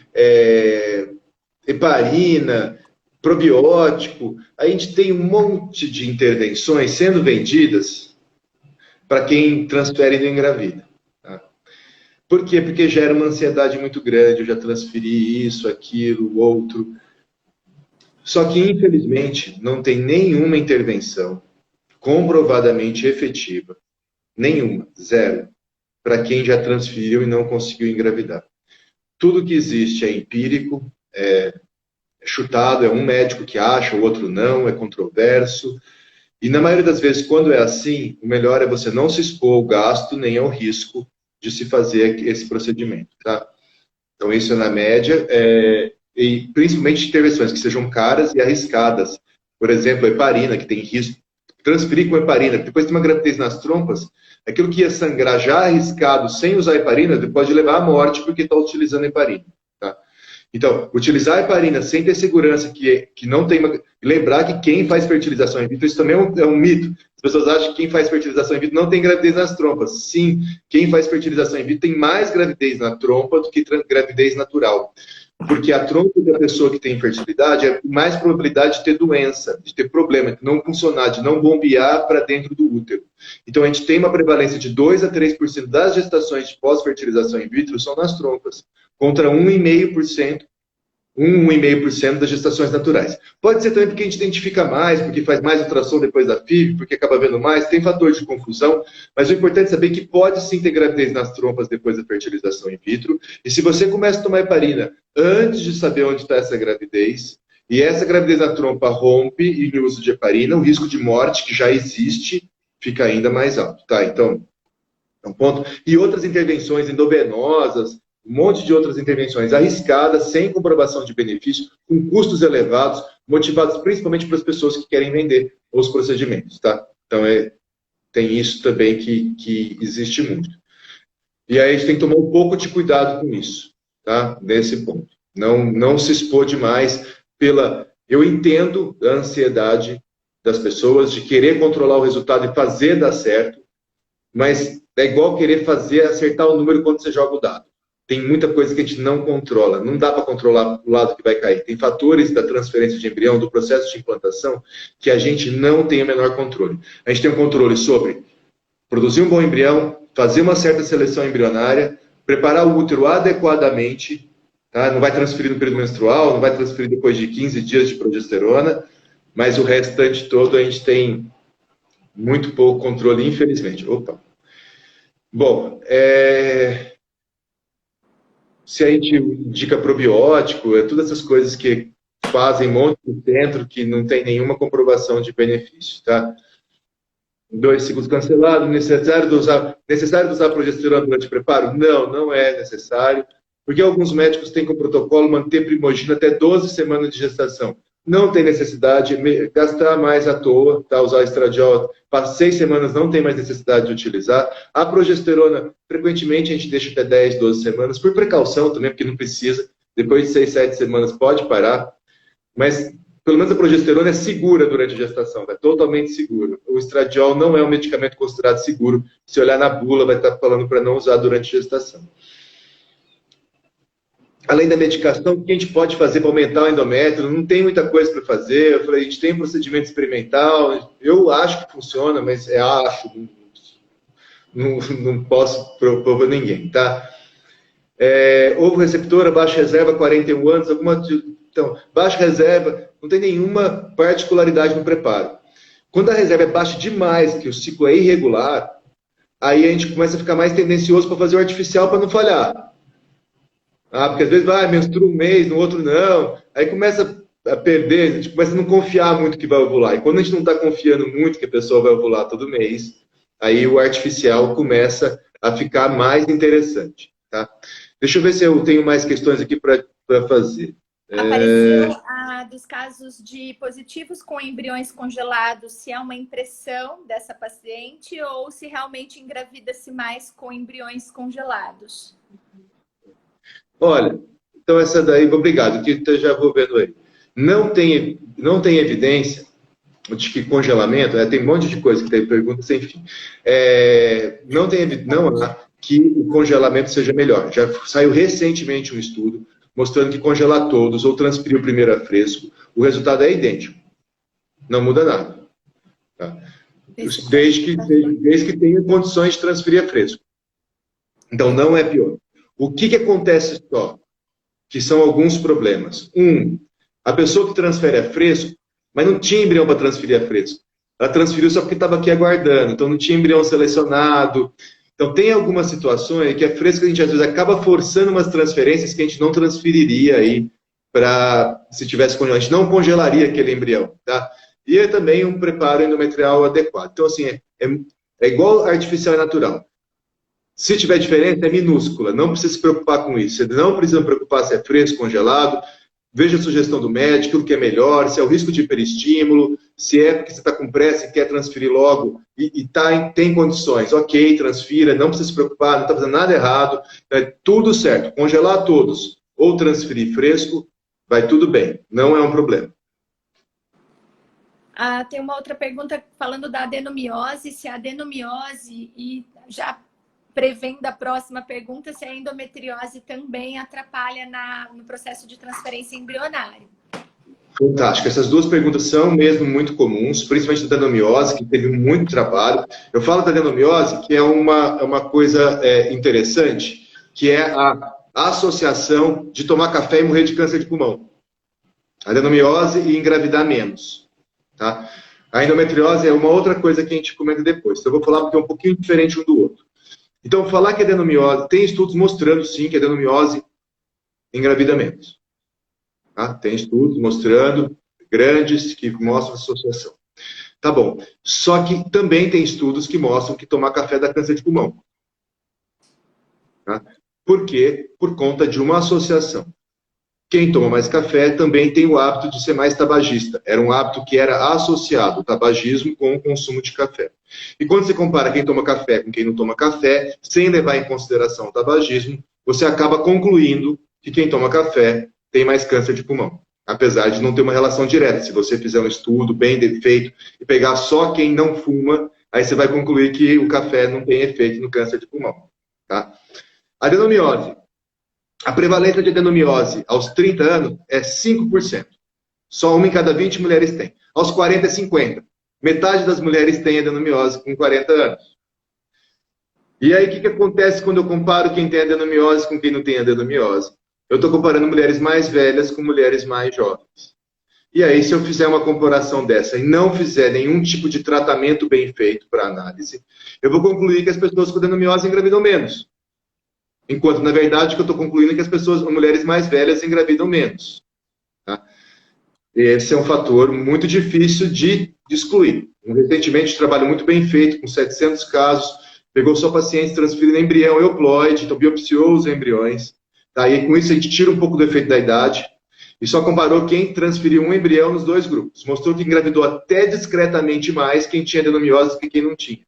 heparina, probiótico, a gente tem um monte de intervenções sendo vendidas para quem transfere e não engravida. Tá? Por quê? Porque gera uma ansiedade muito grande, eu já transferi isso, aquilo, outro. Só que, infelizmente, não tem nenhuma intervenção comprovadamente efetiva, nenhuma, zero, para quem já transferiu e não conseguiu engravidar. Tudo que existe é empírico, é chutado, é um médico que acha, o outro não, é controverso. E na maioria das vezes, quando é assim, o melhor é você não se expor ao gasto nem ao risco de se fazer esse procedimento, tá? Então, isso é na média, e principalmente intervenções que sejam caras e arriscadas. Por exemplo, a heparina, que tem risco. Transferir com heparina, depois de uma gravidez nas trompas, aquilo que ia sangrar já arriscado sem usar heparina, pode levar à morte porque está utilizando heparina. Tá? Então, utilizar a heparina sem ter segurança que não tem... Lembrar que quem faz fertilização in vitro, isso também é um mito. As pessoas acham que quem faz fertilização in vitro não tem gravidez nas trompas. Sim, quem faz fertilização in vitro tem mais gravidez na trompa do que gravidez natural. Porque a trompa da pessoa que tem infertilidade é mais probabilidade de ter doença, de ter problema, de não funcionar, de não bombear para dentro do útero. Então, a gente tem uma prevalência de 2 a 3% das gestações de pós-fertilização in vitro são nas trompas, contra 1,5% das gestações naturais. Pode ser também porque a gente identifica mais, porque faz mais ultrassom depois da FIV, porque acaba vendo mais, tem fator de confusão, mas o importante é saber que pode sim ter gravidez nas trompas depois da fertilização in vitro, e se você começa a tomar heparina antes de saber onde está essa gravidez, e essa gravidez na trompa rompe em uso de heparina, o risco de morte, que já existe, fica ainda mais alto, tá? Então, é um ponto. E outras intervenções endovenosas, um monte de outras intervenções arriscadas, sem comprovação de benefício, com custos elevados, motivados principalmente para as pessoas que querem vender os procedimentos, tá? Então, tem isso também que existe muito. E aí a gente tem que tomar um pouco de cuidado com isso, tá? Nesse ponto. Não se expor demais pela... Eu entendo a ansiedade das pessoas de querer controlar o resultado e fazer dar certo, mas é igual querer acertar o número quando você joga o dado. Tem muita coisa que a gente não controla. Não dá para controlar o lado que vai cair. Tem fatores da transferência de embrião, do processo de implantação, que a gente não tem o menor controle. A gente tem um controle sobre produzir um bom embrião, fazer uma certa seleção embrionária, preparar o útero adequadamente, tá? Não vai transferir no período menstrual, não vai transferir depois de 15 dias de progesterona, mas o restante todo a gente tem muito pouco controle, infelizmente. Opa! Bom, se a gente indica probiótico, todas essas coisas que fazem um monte de centro que não tem nenhuma comprovação de benefício, tá? 2 ciclos cancelados, necessário de usar progesterona durante o preparo? Não é necessário, porque alguns médicos têm como protocolo manter primogênito até 12 semanas de gestação. Não tem necessidade, gastar mais à toa, tá? Usar estradiol, para 6 semanas não tem mais necessidade de utilizar. A progesterona, frequentemente a gente deixa até 10, 12 semanas, por precaução também, porque não precisa. Depois de 6, 7 semanas pode parar, mas pelo menos a progesterona é segura durante a gestação, é totalmente segura. O estradiol não é um medicamento considerado seguro. Se olhar na bula, vai estar falando para não usar durante a gestação. Além da medicação, o que a gente pode fazer para aumentar o endométrio? Não tem muita coisa para fazer. Eu falei, a gente tem um procedimento experimental. Eu acho que funciona, mas acho. Não posso propor para ninguém, tá? Ovo receptora, baixa reserva, 41 anos. Então, baixa reserva, não tem nenhuma particularidade no preparo. Quando a reserva é baixa demais, que o ciclo é irregular, aí a gente começa a ficar mais tendencioso para fazer o artificial para não falhar. Porque às vezes menstrua um mês, no outro não. Aí começa a perder, a gente começa a não confiar muito que vai ovular. E quando a gente não está confiando muito que a pessoa vai ovular todo mês, aí o artificial começa a ficar mais interessante. Tá? Deixa eu ver se eu tenho mais questões aqui para fazer. Apareceu dos casos de positivos com embriões congelados, se é uma impressão dessa paciente ou se realmente engravida-se mais com embriões congelados. Olha, então essa daí, obrigado, que eu já vou vendo aí. Não tem evidência de que congelamento, tem um monte de coisa que tem perguntas sem fim. Não há que o congelamento seja melhor. Já saiu recentemente um estudo mostrando que congelar todos ou transferir o primeiro a fresco, o resultado é idêntico. Não muda nada. Tá? Desde que tenha condições de transferir a fresco. Então não é pior. O que acontece só? Que são alguns problemas. A pessoa que transfere a fresco, mas não tinha embrião para transferir a fresco. ela transferiu só porque estava aqui aguardando, então não tinha embrião selecionado. Então tem algumas situações que é fresco, a gente às vezes acaba forçando umas transferências que a gente não transferiria aí para, se tivesse congelado, a gente não congelaria aquele embrião, tá? E é também um preparo endometrial adequado. Então, assim, é igual artificial e natural. Se tiver diferença, é minúscula. Não precisa se preocupar com isso. Você não precisa se preocupar se é fresco, congelado. Veja a sugestão do médico, o que é melhor, se é o risco de hiperestímulo, se é porque você está com pressa e quer transferir logo tem condições. Ok, transfira, não precisa se preocupar, não está fazendo nada errado. É tudo certo. Congelar todos ou transferir fresco, vai tudo bem. Não é um problema. Tem uma outra pergunta falando da adenomiose, se a adenomiose, e já prevendo a próxima pergunta, se a endometriose também atrapalha no processo de transferência embrionária. Fantástico. Essas duas perguntas são mesmo muito comuns, principalmente da adenomiose, que teve muito trabalho. Eu falo da adenomiose, que é uma coisa interessante, que é a associação de tomar café e morrer de câncer de pulmão. Adenomiose e engravidar menos. Tá? A endometriose é uma outra coisa que a gente comenta depois. Então, eu vou falar porque é um pouquinho diferente um do outro. Então, falar que a adenomiose... Tem estudos mostrando, sim, que a adenomiose engravida menos. Tá? Tem estudos mostrando, grandes, que mostram a associação. Tá bom. Só que também tem estudos que mostram que tomar café dá câncer de pulmão. Tá? Por quê? Por conta de uma associação. Quem toma mais café também tem o hábito de ser mais tabagista. Era um hábito que era associado, o tabagismo, com o consumo de café. E quando você compara quem toma café com quem não toma café, sem levar em consideração o tabagismo, você acaba concluindo que quem toma café tem mais câncer de pulmão. Apesar de não ter uma relação direta. Se você fizer um estudo bem feito e pegar só quem não fuma, aí você vai concluir que o café não tem efeito no câncer de pulmão. Tá? Adenomiose. A prevalência de adenomiose aos 30 anos é 5%. Só uma em cada 20 mulheres tem. Aos 40 é 50%. Metade das mulheres tem adenomiose com 40 anos. E aí, o que acontece quando eu comparo quem tem adenomiose com quem não tem adenomiose? Eu estou comparando mulheres mais velhas com mulheres mais jovens. E aí, se eu fizer uma comparação dessa e não fizer nenhum tipo de tratamento bem feito para análise, eu vou concluir que as pessoas com adenomiose engravidam menos. Enquanto, na verdade, o que eu estou concluindo é que as mulheres mais velhas engravidam menos. Tá? Esse é um fator muito difícil de excluir. Recentemente, um trabalho muito bem feito, com 700 casos, pegou só pacientes transferindo embrião euploide, então biopsiou os embriões. Tá? E com isso a gente tira um pouco do efeito da idade, e só comparou quem transferiu um embrião nos dois grupos. Mostrou que engravidou até discretamente mais quem tinha adenomiose do que quem não tinha.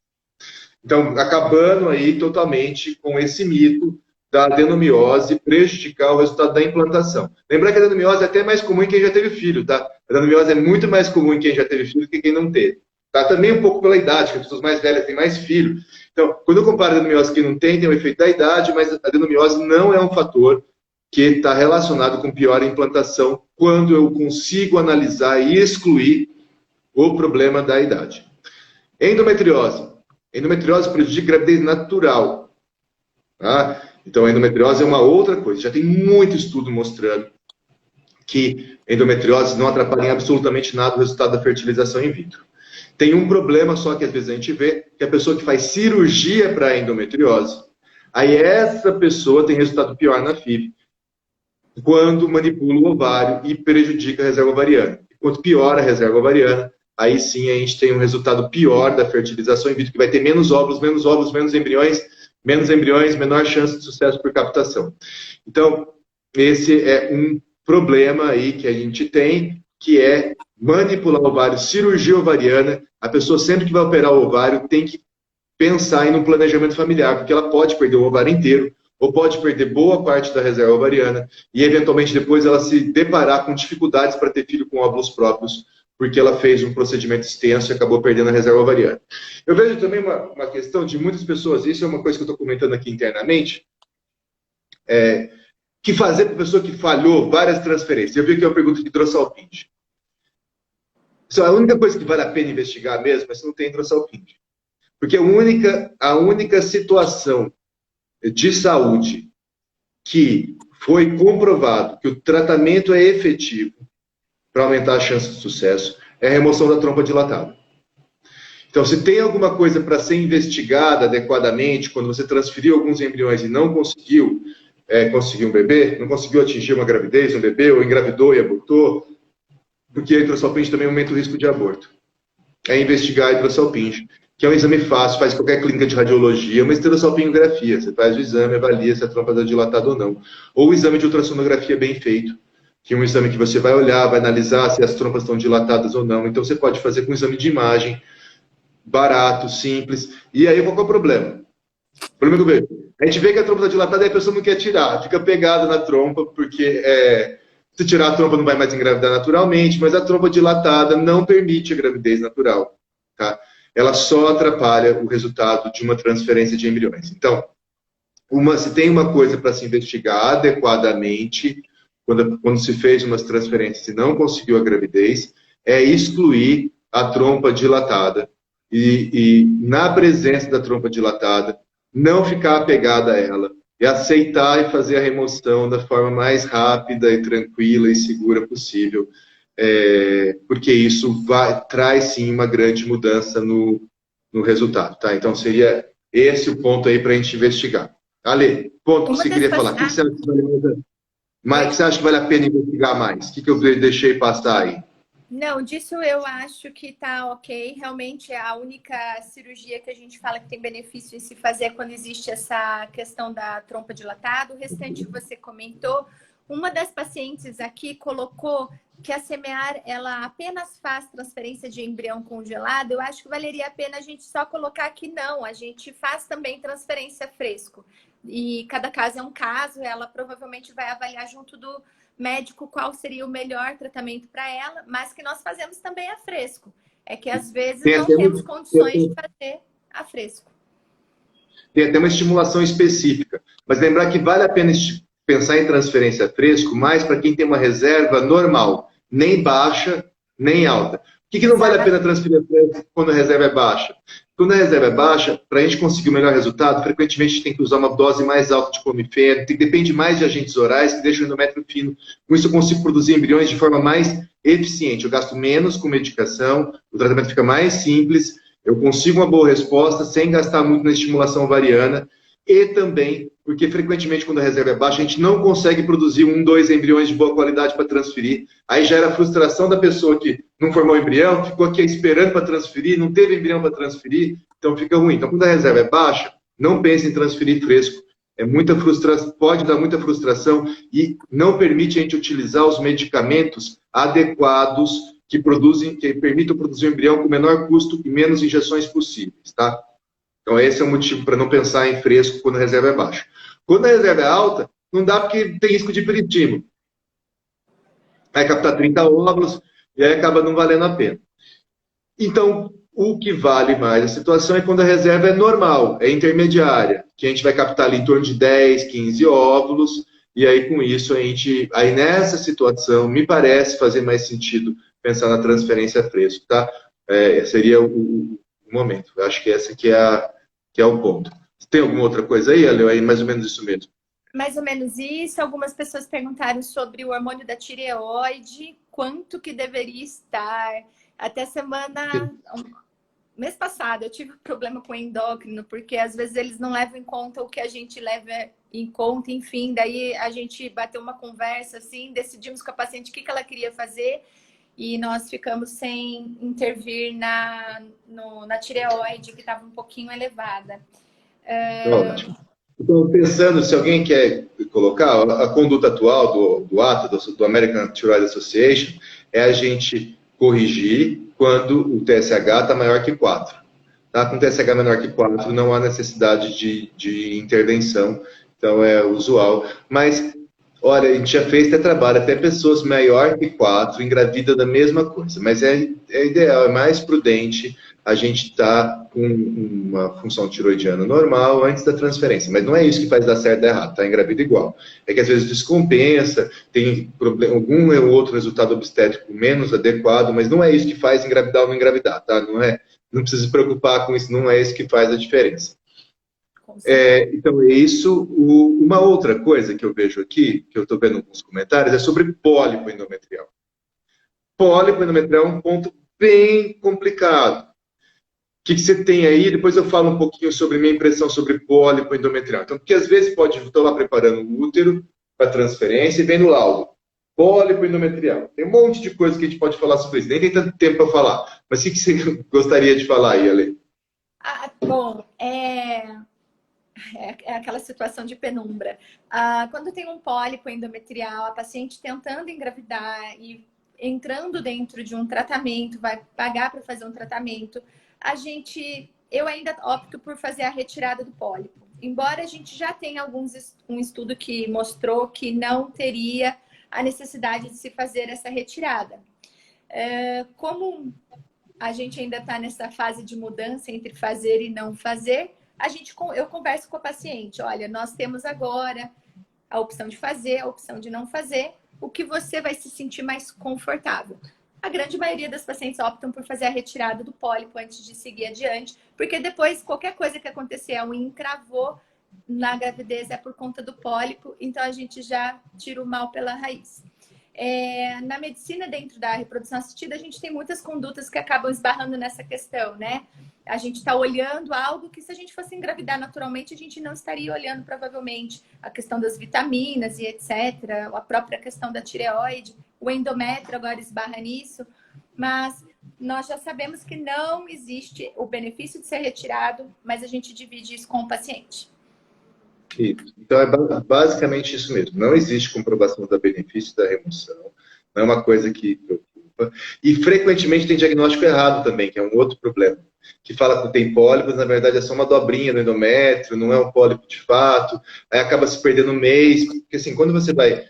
Então, acabando aí totalmente com esse mito da adenomiose prejudicar o resultado da implantação. Lembrar que a adenomiose é até mais comum em quem já teve filho, tá? A adenomiose é muito mais comum em quem já teve filho do que quem não teve. Tá? Também um pouco pela idade, que as pessoas mais velhas têm mais filho. Então, quando eu comparo a adenomiose com quem não tem o efeito da idade, mas a adenomiose não é um fator que está relacionado com pior implantação quando eu consigo analisar e excluir o problema da idade. Endometriose. Endometriose prejudica a gravidez natural. Tá? Então, a endometriose é uma outra coisa. Já tem muito estudo mostrando que endometriose não atrapalha em absolutamente nada o resultado da fertilização in vitro. Tem um problema só que às vezes a gente vê, que a pessoa que faz cirurgia para endometriose, aí essa pessoa tem resultado pior na FIV, quando manipula o ovário e prejudica a reserva ovariana. Quanto pior a reserva ovariana, aí sim a gente tem um resultado pior da fertilização in vitro, que vai ter menos óvulos, menos embriões, menor chance de sucesso por captação. Então, esse é um problema aí que a gente tem, que é manipular o ovário, cirurgia ovariana. A pessoa sempre que vai operar o ovário tem que pensar em um planejamento familiar, porque ela pode perder o ovário inteiro, ou pode perder boa parte da reserva ovariana, e eventualmente depois ela se deparar com dificuldades para ter filho com óvulos próprios, porque ela fez um procedimento extenso e acabou perdendo a reserva ovariana. Eu vejo também uma questão de muitas pessoas, isso é uma coisa que eu estou comentando aqui internamente, que fazer para a pessoa que falhou várias transferências. Eu vi aqui uma pergunta de Drossalpinde. A única coisa que vale a pena investigar mesmo é se não tem Drossalpinde. Porque a única situação de saúde que foi comprovado que o tratamento é efetivo para aumentar a chance de sucesso é a remoção da trompa dilatada. Então, se tem alguma coisa para ser investigada adequadamente, quando você transferiu alguns embriões e não conseguiu conseguir um bebê, não conseguiu atingir uma gravidez, um bebê, ou engravidou e abortou, porque a hidrossalpinge também aumenta o risco de aborto. É investigar a hidrossalpinge, que é um exame fácil, faz em qualquer clínica de radiologia, uma hidrossalpingografia. Você faz o exame, avalia se a trompa está dilatada ou não. Ou o exame de ultrassonografia bem feito, que é um exame que você vai olhar, vai analisar se as trompas estão dilatadas ou não. Então, você pode fazer com um exame de imagem, barato, simples. E aí, qual é o problema? O problema que eu vejo, a gente vê que a trompa está dilatada e a pessoa não quer tirar, fica pegada na trompa, porque se tirar a trompa não vai mais engravidar naturalmente, mas a trompa dilatada não permite a gravidez natural. Tá? Ela só atrapalha o resultado de uma transferência de embriões. Então, se tem uma coisa para se investigar adequadamente, quando se fez umas transferências e não conseguiu a gravidez, é excluir a trompa dilatada. E na presença da trompa dilatada, não ficar apegada a ela, e aceitar e fazer a remoção da forma mais rápida e tranquila e segura possível, porque isso traz sim uma grande mudança no resultado. Tá? Então seria esse o ponto aí para a gente investigar. Ale, ponto que você queria falar. O que você acha que vale a pena investigar mais? O que eu deixei passar aí? Não, disso eu acho que tá ok. Realmente a única cirurgia que a gente fala que tem benefício em se fazer é quando existe essa questão da trompa dilatada. O restante você comentou. Uma das pacientes aqui colocou que a Semear, ela apenas faz transferência de embrião congelado. Eu acho que valeria a pena a gente só colocar que não. A gente faz também transferência fresco. E cada caso é um caso. Ela provavelmente vai avaliar junto do médico qual seria o melhor tratamento para ela, mas que nós fazemos também a fresco. É que às vezes não temos condições de fazer a fresco. Tem até uma estimulação específica, mas lembrar que vale a pena pensar em transferência fresco mais para quem tem uma reserva normal, nem baixa, nem alta. Por que não vale a pena transferir fresco quando a reserva é baixa? Quando a reserva é baixa, para a gente conseguir o melhor resultado, frequentemente a gente tem que usar uma dose mais alta de clomifeno, depende mais de agentes orais que deixam o endométrio fino. Com isso eu consigo produzir embriões de forma mais eficiente. Eu gasto menos com medicação, o tratamento fica mais simples, eu consigo uma boa resposta sem gastar muito na estimulação ovariana e também porque frequentemente quando a reserva é baixa a gente não consegue produzir 1, 2 embriões de boa qualidade para transferir. Aí já era a frustração da pessoa que não formou embrião, ficou aqui esperando para transferir, não teve embrião para transferir, então fica ruim. Então quando a reserva é baixa, não pense em transferir fresco. É muita frustração, pode dar muita frustração e não permite a gente utilizar os medicamentos adequados que permitam produzir um embrião com menor custo e menos injeções possíveis, tá? Então esse é o motivo para não pensar em fresco quando a reserva é baixa. Quando a reserva é alta, não dá porque tem risco de peritimo. Vai captar 30 óvulos e aí acaba não valendo a pena. Então, o que vale mais a situação é quando a reserva é normal, é intermediária, que a gente vai captar ali em torno de 10, 15 óvulos, e aí com isso aí nessa situação, me parece fazer mais sentido pensar na transferência fresco, tá? Seria o momento. Eu acho que esse aqui é o ponto. Tem alguma outra coisa aí, Ale? Aí mais ou menos isso mesmo. Mais ou menos isso. Algumas pessoas perguntaram sobre o hormônio da tireoide, quanto que deveria estar. Até mês passado, eu tive um problema com o endócrino, porque às vezes eles não levam em conta o que a gente leva em conta, enfim. Daí a gente bateu uma conversa, assim, decidimos com a paciente o que ela queria fazer e nós ficamos sem intervir na tireoide, que estava um pouquinho elevada. Ótimo. Então, pensando, se alguém quer colocar, a conduta atual do ATA, do American Thyroid Association, é a gente corrigir quando o TSH está maior que 4. Tá? Com TSH menor que 4, não há necessidade de intervenção, então é usual. Mas, olha, a gente já fez até trabalho, até pessoas maior que 4 engravida da mesma coisa, mas é ideal, é mais prudente a gente estar com uma função tiroidiana normal antes da transferência. Mas não é isso que faz dar certo ou errado, tá? Engravida igual. É que às vezes descompensa, tem algum ou outro resultado obstétrico menos adequado, mas não é isso que faz engravidar ou não engravidar, tá? Não precisa se preocupar com isso, não é isso que faz a diferença. Então, é isso. Uma outra coisa que eu vejo aqui, que eu estou vendo alguns comentários, é sobre pólipo endometrial. Pólipo endometrial é um ponto bem complicado. que você tem aí? Depois eu falo um pouquinho sobre minha impressão sobre pólipo endometrial. Então, porque às vezes estou lá preparando o útero para transferência e vem no laudo. Pólipo endometrial. Tem um monte de coisa que a gente pode falar sobre isso. Nem tem tanto tempo para falar. Mas o que você gostaria de falar aí, Ale? Bom, é aquela situação de penumbra. Quando tem um pólipo endometrial, a paciente tentando engravidar e entrando dentro de um tratamento, vai pagar para fazer um tratamento, eu ainda opto por fazer a retirada do pólipo. Embora a gente já tenha um estudo que mostrou que não teria a necessidade de se fazer essa retirada. Como a gente ainda está nessa fase de mudança entre fazer e não fazer, eu converso com a paciente. Olha, nós temos agora a opção de fazer, a opção de não fazer, o que você vai se sentir mais confortável. A grande maioria das pacientes optam por fazer a retirada do pólipo antes de seguir adiante, porque depois, qualquer coisa que acontecer, a unha encravou na gravidez é por conta do pólipo, então a gente já tira o mal pela raiz. Na medicina, dentro da reprodução assistida, a gente tem muitas condutas que acabam esbarrando nessa questão, né? A gente está olhando algo que, se a gente fosse engravidar naturalmente, a gente não estaria olhando, provavelmente, a questão das vitaminas e etc., a própria questão da tireoide, o endométrio agora esbarra nisso, mas nós já sabemos que não existe o benefício de ser retirado, mas a gente divide isso com o paciente. Isso. Então, é basicamente isso mesmo. Não existe comprovação do benefício da remoção. Não é uma coisa que preocupa. E, frequentemente, tem diagnóstico errado também, que é um outro problema. Que fala que tem pólipos, na verdade, é só uma dobrinha no endométrio, não é um pólipo de fato. Aí acaba se perdendo um mês. Porque, assim, quando você vai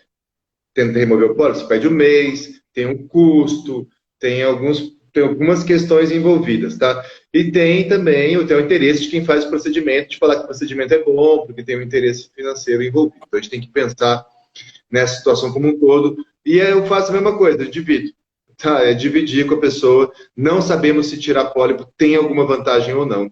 tentar remover o pólipo, você perde um mês, tem um custo, tem algumas questões envolvidas, tá? E tem também o interesse de quem faz o procedimento, de falar que o procedimento é bom, porque tem um interesse financeiro envolvido. Então, a gente tem que pensar nessa situação como um todo. E eu faço a mesma coisa, eu divido. Tá? É dividir com a pessoa. Não sabemos se tirar pólipo tem alguma vantagem ou não.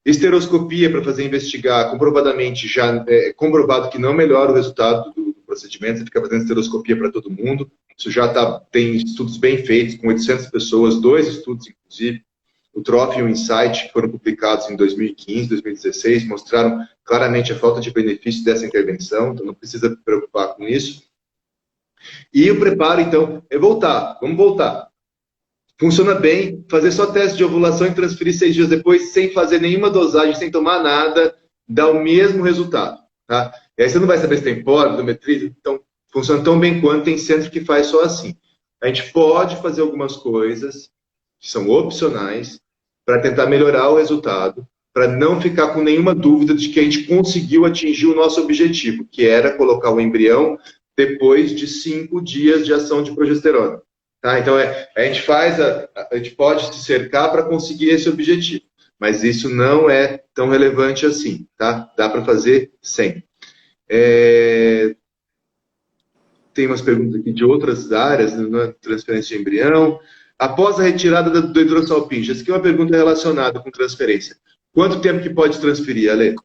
Esteroscopia para fazer investigar, comprovadamente já é comprovado que não melhora o resultado do procedimento. Você fica fazendo esteroscopia para todo mundo. Isso já tem estudos bem feitos, com 800 pessoas, 2 estudos, inclusive. O Trophy e o Insight, que foram publicados em 2015, 2016, mostraram claramente a falta de benefício dessa intervenção, então não precisa se preocupar com isso. E o preparo, então, é voltar. Vamos voltar. Funciona bem, fazer só teste de ovulação e transferir 6 dias depois, sem fazer nenhuma dosagem, sem tomar nada, dá o mesmo resultado. Tá? E aí você não vai saber se tem pólipo, endometrite, então funciona tão bem quanto, tem centro que faz só assim. A gente pode fazer algumas coisas que são opcionais para tentar melhorar o resultado, para não ficar com nenhuma dúvida de que a gente conseguiu atingir o nosso objetivo, que era colocar o embrião depois de 5 dias de ação de progesterona. Tá? Então, a gente pode se cercar para conseguir esse objetivo, mas isso não é tão relevante assim. Tá? Dá para fazer sem. Tem umas perguntas aqui de outras áreas, né? Transferência de embrião. Após a retirada do hidrosalpingo, essa aqui é uma pergunta relacionada com transferência. Quanto tempo que pode transferir, Ale?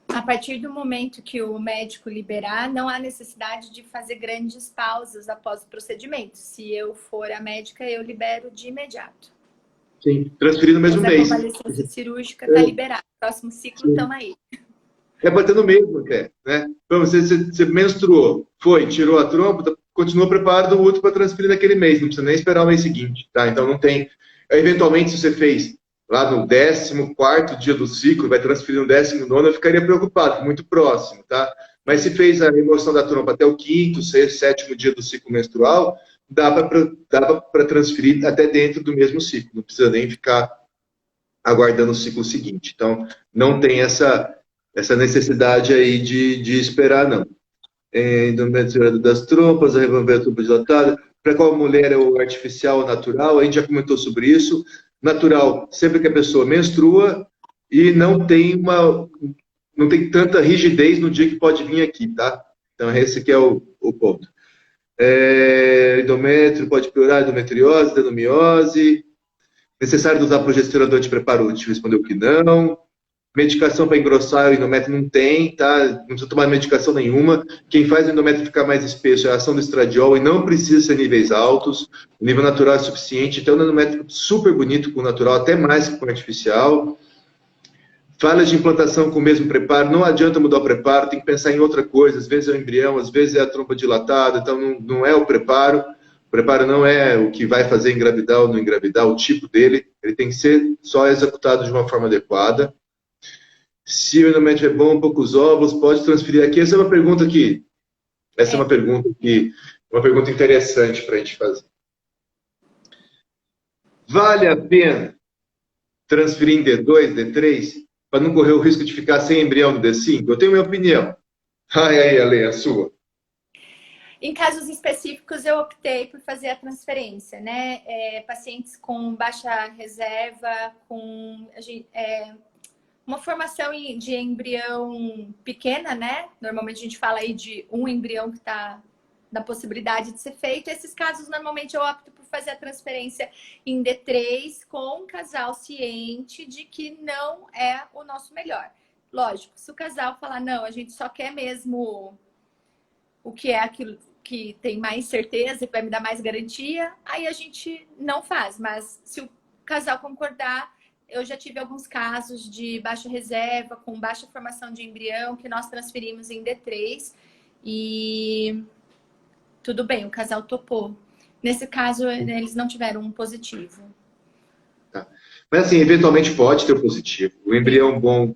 A partir do momento que o médico liberar, não há necessidade de fazer grandes pausas após o procedimento. Se eu for a médica, eu libero de imediato. Sim, transferir no mesmo mês. A convalescência cirúrgica está liberada. Próximo ciclo, estamos aí. É batendo mesmo, né? Então, você menstruou, tirou a trompa, continua preparado o útero para transferir naquele mês, não precisa nem esperar o mês seguinte, tá? Então não tem. Eventualmente, se você fez lá no 14º dia do ciclo, vai transferir no 19º, eu ficaria preocupado, muito próximo, tá? Mas se fez a remoção da trompa até o 5º, 6º, 7º dia do ciclo menstrual, dá para transferir até dentro do mesmo ciclo, não precisa nem ficar aguardando o ciclo seguinte. Então, não tem essa necessidade aí de esperar, não. Endometriose das trompas, a revolver a trompa dilatada. Para qual mulher é o artificial ou natural? A gente já comentou sobre isso. Natural, sempre que a pessoa menstrua e não tem tanta rigidez no dia que pode vir aqui, tá? Então, esse que é o ponto. Endométrio pode piorar, endometriose, adenomiose. Necessário usar progesterona durante preparo? A gente respondeu que não. Medicação para engrossar o endométrio não tem, tá? Não precisa tomar medicação nenhuma. Quem faz o endométrio ficar mais espesso é a ação do estradiol e não precisa ser níveis altos. O nível natural é suficiente. Então, o endométrio super bonito com o natural, até mais que com o artificial. Falhas de implantação com o mesmo preparo, não adianta mudar o preparo, tem que pensar em outra coisa. Às vezes é o embrião, às vezes é a trompa dilatada, então não é o preparo. O preparo não é o que vai fazer engravidar ou não engravidar, o tipo dele. Ele tem que ser só executado de uma forma adequada. Se o endométrio é bom, poucos óvulos, pode transferir aqui? Essa é uma pergunta uma pergunta interessante para a gente fazer. Vale a pena transferir em D2, D3, para não correr o risco de ficar sem embrião no D5? Eu tenho minha opinião. Ai, aí, Ale, a sua. Em casos específicos, eu optei por fazer a transferência, né? Pacientes com baixa reserva, com uma formação de embrião pequena, né? Normalmente a gente fala aí de um embrião que está na possibilidade de ser feito. Esses casos, normalmente, eu opto por fazer a transferência em D3 com um casal ciente de que não é o nosso melhor. Lógico, se o casal falar, não, a gente só quer mesmo o que é aquilo que tem mais certeza e vai me dar mais garantia, aí a gente não faz. Mas se o casal concordar, eu já tive alguns casos de baixa reserva, com baixa formação de embrião, que nós transferimos em D3 e tudo bem, o casal topou. Nesse caso, eles não tiveram um positivo. Tá. Mas assim, eventualmente pode ter um positivo. O embrião bom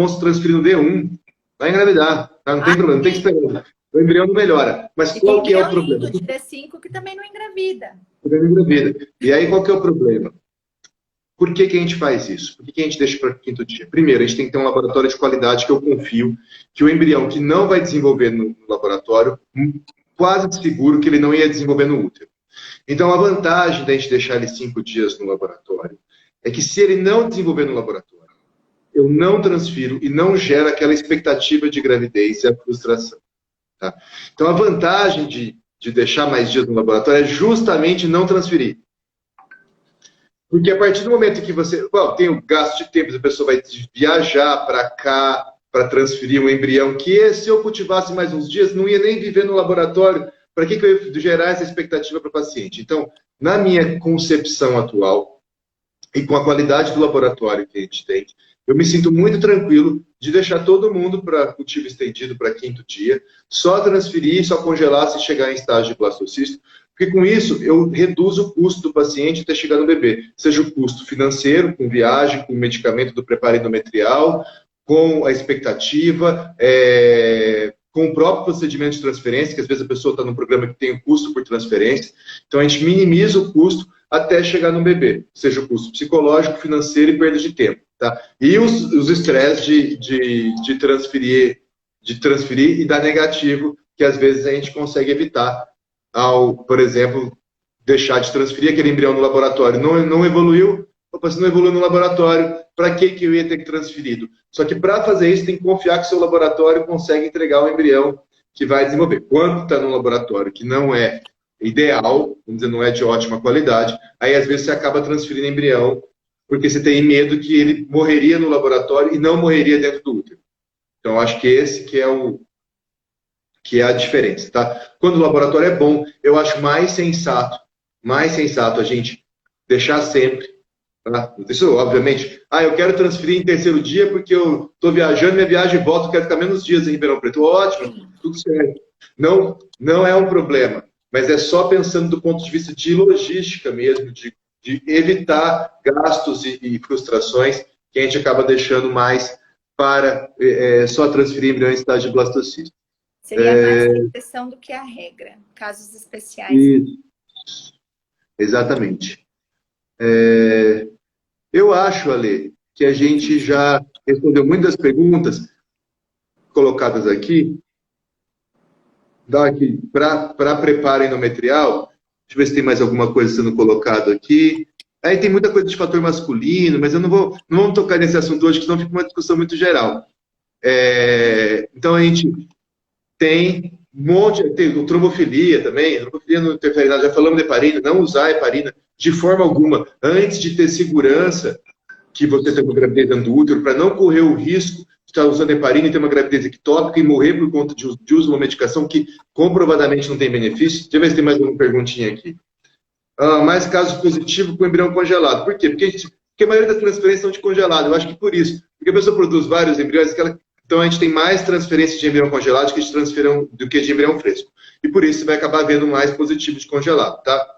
se transferir no D1, vai engravidar, tá? Não tem problema, não tem que esperar. O embrião não melhora. Mas qual que é o problema? De D5 que também não engravida. Também não engravida. E aí, qual que é o problema? Por que a gente faz isso? Por que a gente deixa para o quinto dia? Primeiro, a gente tem que ter um laboratório de qualidade que eu confio que o embrião que não vai desenvolver no laboratório, quase seguro que ele não ia desenvolver no útero. Então, a vantagem da gente deixar ele 5 dias no laboratório é que se ele não desenvolver no laboratório, eu não transfiro e não gera aquela expectativa de gravidez e a frustração. Tá? Então, a vantagem de deixar mais dias no laboratório é justamente não transferir. Porque a partir do momento que você... Bom, tem o gasto de tempo, a pessoa vai viajar para cá para transferir um embrião, que se eu cultivasse mais uns dias, não ia nem viver no laboratório. Para que eu ia gerar essa expectativa para o paciente? Então, na minha concepção atual, e com a qualidade do laboratório que a gente tem, eu me sinto muito tranquilo de deixar todo mundo para cultivo estendido para 5º dia, só transferir, só congelar se chegar em estágio de blastocisto, porque com isso eu reduzo o custo do paciente até chegar no bebê, seja o custo financeiro, com viagem, com medicamento do preparo endometrial, com a expectativa, com o próprio procedimento de transferência, que às vezes a pessoa está num programa que tem o custo por transferência, então a gente minimiza o custo até chegar no bebê, seja o custo psicológico, financeiro e perda de tempo. Tá? E os estresses de transferir e dar negativo, que às vezes a gente consegue evitar ao, por exemplo, deixar de transferir aquele embrião no laboratório. Não evoluiu, opa, se não evoluiu no laboratório, para que eu ia ter que transferido? Só que para fazer isso tem que confiar que o seu laboratório consegue entregar o embrião que vai desenvolver. Quando está no laboratório que não é ideal, vamos dizer, não é de ótima qualidade, aí às vezes você acaba transferindo embrião porque você tem medo que ele morreria no laboratório e não morreria dentro do útero. Então, acho que esse que é a diferença, tá? Quando o laboratório é bom, eu acho mais sensato a gente deixar sempre, tá? Isso, obviamente, eu quero transferir em 3º dia porque eu estou viajando, minha viagem volta, eu quero ficar menos dias em Ribeirão Preto. Ótimo, tudo certo. Não é um problema, mas é só pensando do ponto de vista de logística mesmo, de evitar gastos e frustrações que a gente acaba deixando mais para só transferir embrião em estágio de blastocisto. Seria mais a exceção do que a regra, casos especiais. Isso. Exatamente. Eu acho, Ale, que a gente já respondeu muitas perguntas colocadas aqui. Para preparo endometrial, deixa eu ver se tem mais alguma coisa sendo colocado aqui. Aí tem muita coisa de fator masculino, mas eu não vamos tocar nesse assunto hoje, que senão fica uma discussão muito geral. Então a gente tem tem o trombofilia também, trombofilia não interfere nada, já falamos de heparina, não usar heparina de forma alguma, antes de ter segurança que você tem uma gravidez dentro do útero, para não correr o risco de estar usando heparina e ter uma gravidez ectópica e morrer por conta de uso de uma medicação que comprovadamente não tem benefício. Deixa eu ver se tem mais uma perguntinha aqui. Mais casos positivos com embrião congelado. Por quê? Porque a maioria das transferências são de congelado. Eu acho que por isso. Porque a pessoa produz vários embriões, então a gente tem mais transferência de embrião congelado do que de embrião fresco. E por isso você vai acabar vendo mais positivo de congelado, tá?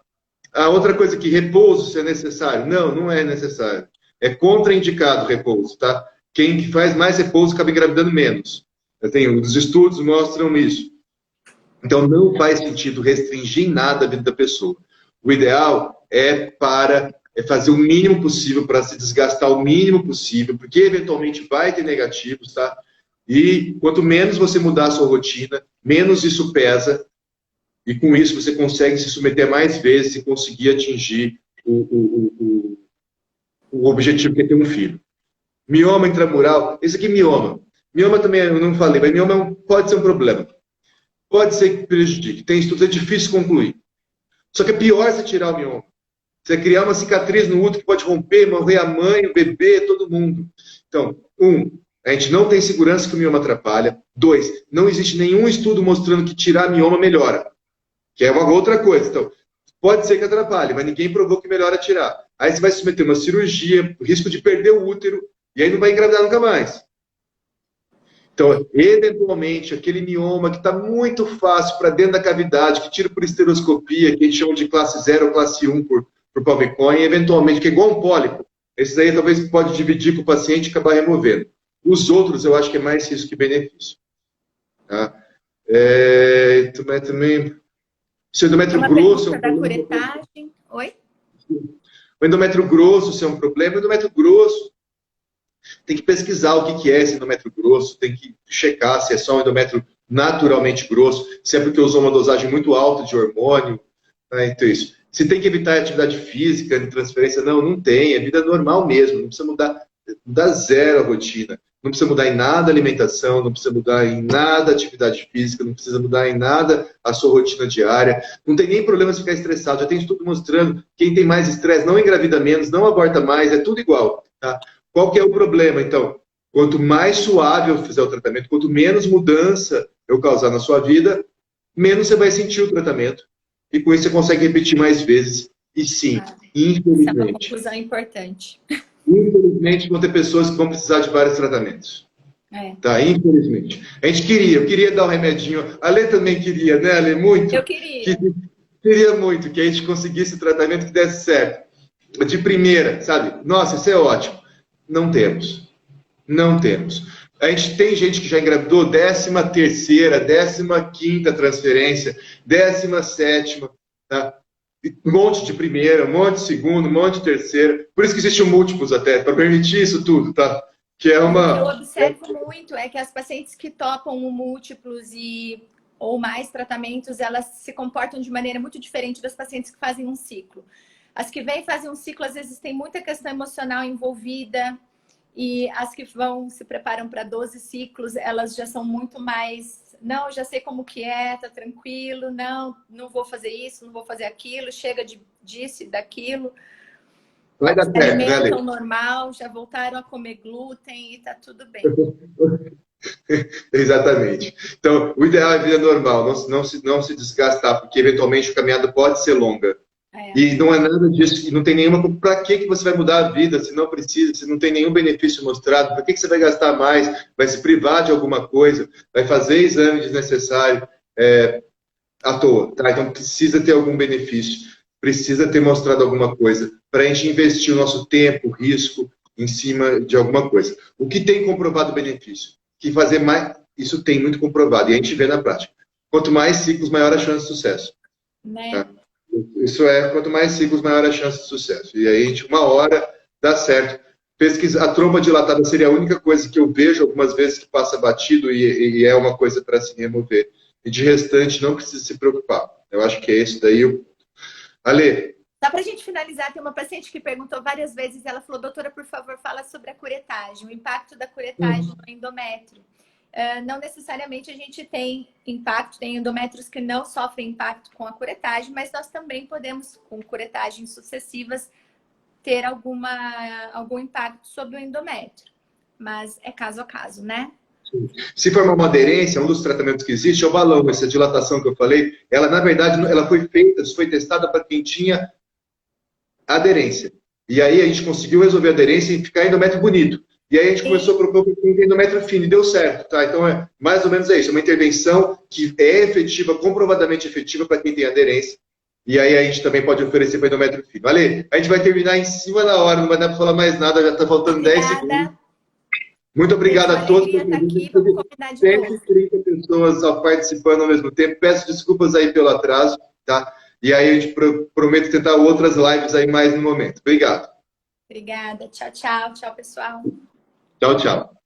A outra coisa que repouso, se é necessário. Não, não é necessário. É contraindicado o repouso, tá? Quem que faz mais repouso acaba engravidando menos. Os estudos mostram isso. Então não faz sentido restringir em nada a vida da pessoa. O ideal é fazer o mínimo possível para se desgastar o mínimo possível, porque eventualmente vai ter negativos, tá? E quanto menos você mudar a sua rotina, menos isso pesa, e com isso você consegue se submeter mais vezes e conseguir atingir o objetivo que é ter um filho. Mioma intramural, esse aqui é mioma. Mioma também, eu não falei, mas mioma pode ser um problema. Pode ser que prejudique. Tem estudos, é difícil concluir. Só que é pior você tirar o mioma. Você criar uma cicatriz no útero que pode romper, morrer a mãe, o bebê, todo mundo. Então, a gente não tem segurança que o mioma atrapalha. 2, não existe nenhum estudo mostrando que tirar mioma melhora. Que é uma outra coisa. Então, pode ser que atrapalhe, mas ninguém provou que melhora tirar. Aí você vai submeter uma cirurgia, risco de perder o útero, e aí não vai engravidar nunca mais. Então, eventualmente, aquele mioma que está muito fácil para dentro da cavidade, que tira por esteroscopia, que a gente chama de classe 0 ou classe 1 por palmicoin, eventualmente, que é igual um pólipo. Esse daí talvez pode dividir com o paciente e acabar removendo. Os outros, eu acho que é mais risco que benefício. Tá? Também... Se o endométrio grosso é um problema... curetagem. Oi? O endométrio grosso, se é um problema, o endométrio grosso tem que pesquisar o que é esse endométrio grosso, tem que checar se é só um endométrio naturalmente grosso, se é porque usou uma dosagem muito alta de hormônio, né? Então isso. Se tem que evitar atividade física de transferência, não tem, é vida normal mesmo, não precisa mudar zero a rotina, não precisa mudar em nada a alimentação, não precisa mudar em nada a atividade física, não precisa mudar em nada a sua rotina diária, não tem nem problema se ficar estressado, já tem estudo mostrando quem tem mais estresse não engravida menos, não aborta mais, é tudo igual, tá? Qual que é o problema, então? Quanto mais suave eu fizer o tratamento, quanto menos mudança eu causar na sua vida, menos você vai sentir o tratamento. E com isso você consegue repetir mais vezes. E sim, infelizmente... Essa é uma conclusão importante. Infelizmente, vão ter pessoas que vão precisar de vários tratamentos. Tá, infelizmente. Eu queria dar um remedinho. A Lê também queria, né, Ale? Muito. Eu queria. Queria muito que a gente conseguisse o tratamento que desse certo. De primeira, sabe? Nossa, isso é ótimo. Não temos. Não temos. A gente tem gente que já engravidou 13ª, 15ª transferência, 17ª, tá? Um monte de primeira, um monte de segunda, um monte de terceira. Por isso que existem múltiplos até, para permitir isso tudo, tá? Que é uma... O que eu observo muito é que as pacientes que topam múltiplos ou mais tratamentos, elas se comportam de maneira muito diferente das pacientes que fazem um ciclo. As que vêm fazer um ciclo, às vezes, tem muita questão emocional envolvida. E as que se preparam para 12 ciclos, elas já são muito mais... Não, já sei como que é, tá tranquilo. Não vou fazer isso, não vou fazer aquilo. Chega disso e daquilo. Vai dar certo, se alimentam normal, já voltaram a comer glúten e tá tudo bem. Exatamente. Então, o ideal é vida normal, não se desgastar, porque eventualmente a caminhada pode ser longa. E não é nada disso, e não tem nenhuma... Para que você vai mudar a vida se não precisa, se não tem nenhum benefício mostrado? Para que você vai gastar mais? Vai se privar de alguma coisa? Vai fazer exame desnecessário à toa, tá? Então precisa ter algum benefício, precisa ter mostrado alguma coisa para a gente investir o nosso tempo, risco em cima de alguma coisa. O que tem comprovado benefício? Que fazer mais, isso tem muito comprovado, e a gente vê na prática. Quanto mais ciclos, maior a chance de sucesso. Né? Tá? Isso quanto mais ciclos, maior a chance de sucesso. E aí, a gente, uma hora, dá certo. A tromba dilatada seria a única coisa que eu vejo algumas vezes que passa batido e é uma coisa para se remover. E de restante, não precisa se preocupar. Eu acho que é isso daí. Ale. Só para a gente finalizar, tem uma paciente que perguntou várias vezes, ela falou, doutora, por favor, fala sobre a curetagem, o impacto da curetagem no endométrio. Não necessariamente a gente tem impacto, tem endométrios que não sofrem impacto com a curetagem, mas nós também podemos, com curetagens sucessivas, ter algum impacto sobre o endométrio. Mas é caso a caso, né? Se for uma aderência, um dos tratamentos que existe é o balão, essa dilatação que eu falei. Ela, na verdade, ela foi feita, foi testada para quem tinha aderência. E aí a gente conseguiu resolver a aderência e ficar endométrio bonito. E aí a gente começou a propor para quem tem endométrio fino e deu certo, tá? Então, mais ou menos isso. É uma intervenção que é efetiva, comprovadamente efetiva para quem tem aderência. E aí a gente também pode oferecer para endométrio fino. Ale, a gente vai terminar em cima da hora, não vai dar para falar mais nada, já está faltando 10 segundos. Muito obrigado a todos. Tá aqui, vamos combinar de novo. 130 pessoas participando ao mesmo tempo. Peço desculpas aí pelo atraso, tá? E aí a gente promete tentar outras lives aí mais no momento. Obrigado. Obrigada. Tchau, tchau. Tchau, pessoal. Tchau, tchau.